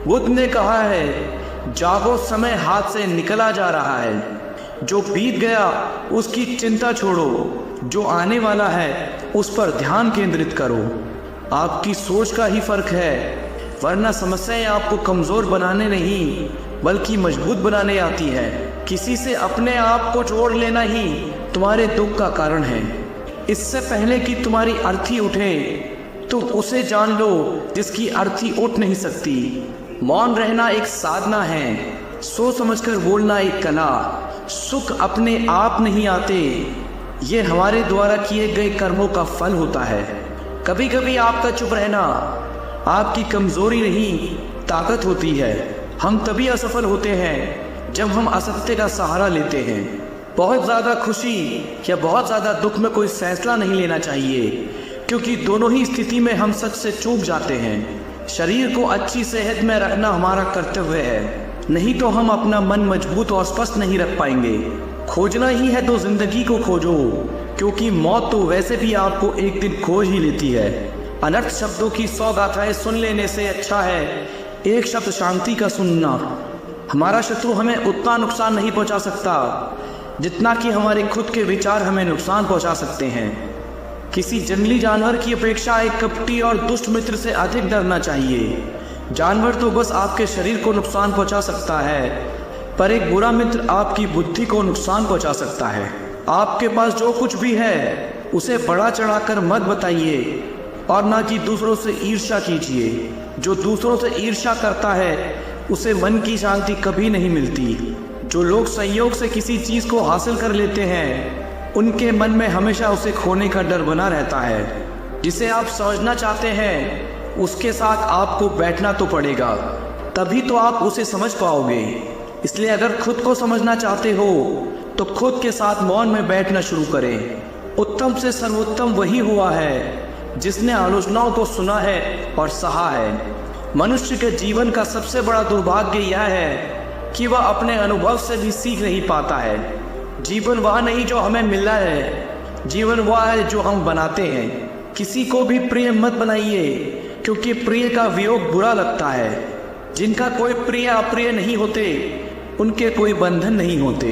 बुद्ध ने कहा है, जागो, समय हाथ से निकला जा रहा है। जो बीत गया उसकी चिंता छोड़ो, जो आने वाला है उस पर ध्यान केंद्रित करो। आपकी सोच का ही फर्क है, वरना समस्याएं आपको कमज़ोर बनाने नहीं बल्कि मजबूत बनाने आती है। किसी से अपने आप को जोड़ लेना ही तुम्हारे दुख का कारण है। इससे पहले कि तुम्हारी अर्थी उठे तो उसे जान लो जिसकी अर्थी उठ नहीं सकती। मौन रहना एक साधना है, सोच समझकर बोलना एक कला। सुख अपने आप नहीं आते, ये हमारे द्वारा किए गए कर्मों का फल होता है। कभी कभी आपका चुप रहना आपकी कमजोरी नहीं, ताकत होती है। हम तभी असफल होते हैं जब हम असत्य का सहारा लेते हैं। बहुत ज़्यादा खुशी या बहुत ज़्यादा दुख में कोई फैसला नहीं लेना चाहिए, क्योंकि दोनों ही स्थिति में हम सच से चूक जाते हैं। शरीर को अच्छी सेहत में रखना हमारा कर्तव्य है, नहीं तो हम अपना मन मजबूत और स्पष्ट नहीं रख पाएंगे। खोजना ही है तो जिंदगी को खोजो, क्योंकि मौत तो वैसे भी आपको एक दिन खोज ही लेती है। अनर्थ शब्दों की 100 गाथाएं सुन लेने से अच्छा है एक शब्द शांति का सुनना। हमारा शत्रु हमें उतना नुकसान नहीं पहुंचा सकता जितना कि हमारे खुद के विचार हमें नुकसान पहुंचा सकते हैं। किसी जंगली जानवर की अपेक्षा एक कपटी और दुष्ट मित्र से अधिक डरना चाहिए। जानवर तो बस आपके शरीर को नुकसान पहुंचा सकता है, पर एक बुरा मित्र आपकी बुद्धि को नुकसान पहुंचा सकता है। आपके पास जो कुछ भी है उसे बढ़ा चढ़ाकर मत बताइए और ना कि दूसरों से ईर्ष्या कीजिए। जो दूसरों से ईर्ष्या करता है उसे मन की शांति कभी नहीं मिलती। जो लोग संयोग से किसी चीज़ को हासिल कर लेते हैं उनके मन में हमेशा उसे खोने का डर बना रहता है। जिसे आप समझना चाहते हैं उसके साथ आपको बैठना तो पड़ेगा, तभी तो आप उसे समझ पाओगे। इसलिए अगर खुद को समझना चाहते हो तो खुद के साथ मौन में बैठना शुरू करें। उत्तम से सर्वोत्तम वही हुआ है जिसने आलोचनाओं को सुना है और सहा है। मनुष्य के जीवन का सबसे बड़ा दुर्भाग्य यह है कि वह अपने अनुभव से भी सीख नहीं पाता है। जीवन वह नहीं जो हमें मिला है, जीवन वह है जो हम बनाते हैं। किसी को भी प्रिय मत बनाइए, क्योंकि प्रिय का वियोग बुरा लगता है। जिनका कोई प्रिय अप्रिय नहीं होते, उनके कोई बंधन नहीं होते।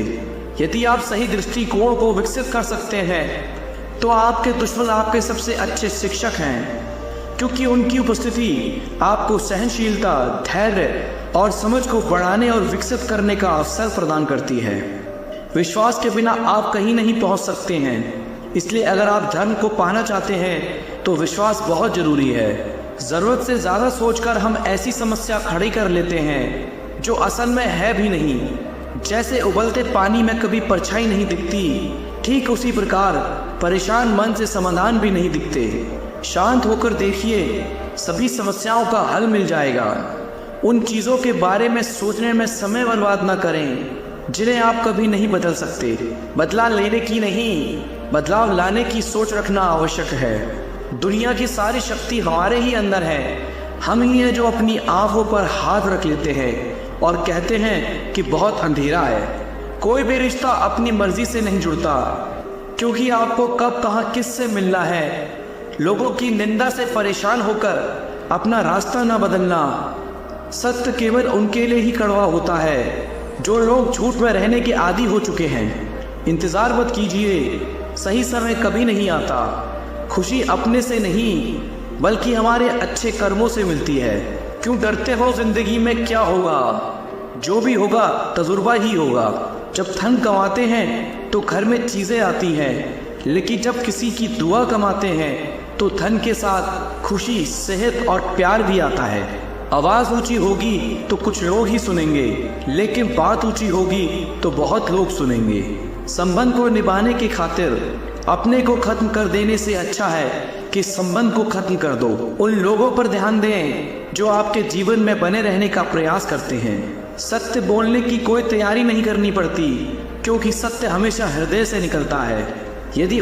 यदि आप सही दृष्टिकोण को विकसित कर सकते हैं तो आपके दुश्मन आपके सबसे अच्छे शिक्षक हैं, क्योंकि उनकी उपस्थिति आपको सहनशीलता, धैर्य और समझ को बढ़ाने और विकसित करने का अवसर प्रदान करती है। विश्वास के बिना आप कहीं नहीं पहुंच सकते हैं। इसलिए अगर आप धर्म को पाना चाहते हैं तो विश्वास बहुत जरूरी है। जरूरत से ज्यादा सोचकर हम ऐसी समस्या खड़ी कर लेते हैं जो असल में है भी नहीं। जैसे उबलते पानी में कभी परछाई नहीं दिखती, ठीक उसी प्रकार परेशान मन से समाधान भी नहीं दिखते। शांत होकर देखिए, सभी समस्याओं का हल मिल जाएगा। उन चीज़ों के बारे में सोचने में समय बर्बाद न करें जिन्हें आप कभी नहीं बदल सकते। बदलाव लेने की नहीं, बदलाव लाने की सोच रखना आवश्यक है। दुनिया की सारी शक्ति हमारे ही अंदर है। हम ही हैं जो अपनी आंखों पर हाथ रख लेते हैं और कहते हैं कि बहुत अंधेरा है। कोई भी रिश्ता अपनी मर्जी से नहीं जुड़ता, क्योंकि आपको कब कहाँ किससे मिलना है। लोगों की निंदा से परेशान होकर अपना रास्ता न बदलना। सत्य केवल उनके लिए ही कड़वा होता है जो लोग झूठ में रहने के आदी हो चुके हैं। इंतज़ार मत कीजिए, सही समय कभी नहीं आता। खुशी अपने से नहीं बल्कि हमारे अच्छे कर्मों से मिलती है। क्यों डरते हो? जिंदगी में क्या होगा? जो भी होगा तजुर्बा ही होगा। जब धन कमाते हैं तो घर में चीज़ें आती हैं, लेकिन जब किसी की दुआ कमाते हैं तो धन के साथ खुशी, सेहत और प्यार भी आता है। आवाज़ ऊंची होगी तो कुछ लोग ही सुनेंगे, लेकिन बात ऊंची होगी तो बहुत लोग सुनेंगे। संबंध को निभाने की खातिर अपने को खत्म कर देने से अच्छा है कि संबंध को खत्म कर दो। उन लोगों पर ध्यान दें जो आपके जीवन में बने रहने का प्रयास करते हैं। सत्य बोलने की कोई तैयारी नहीं करनी पड़ती, क्योंकि सत्य हमेशा हृदय से निकलता है। यदि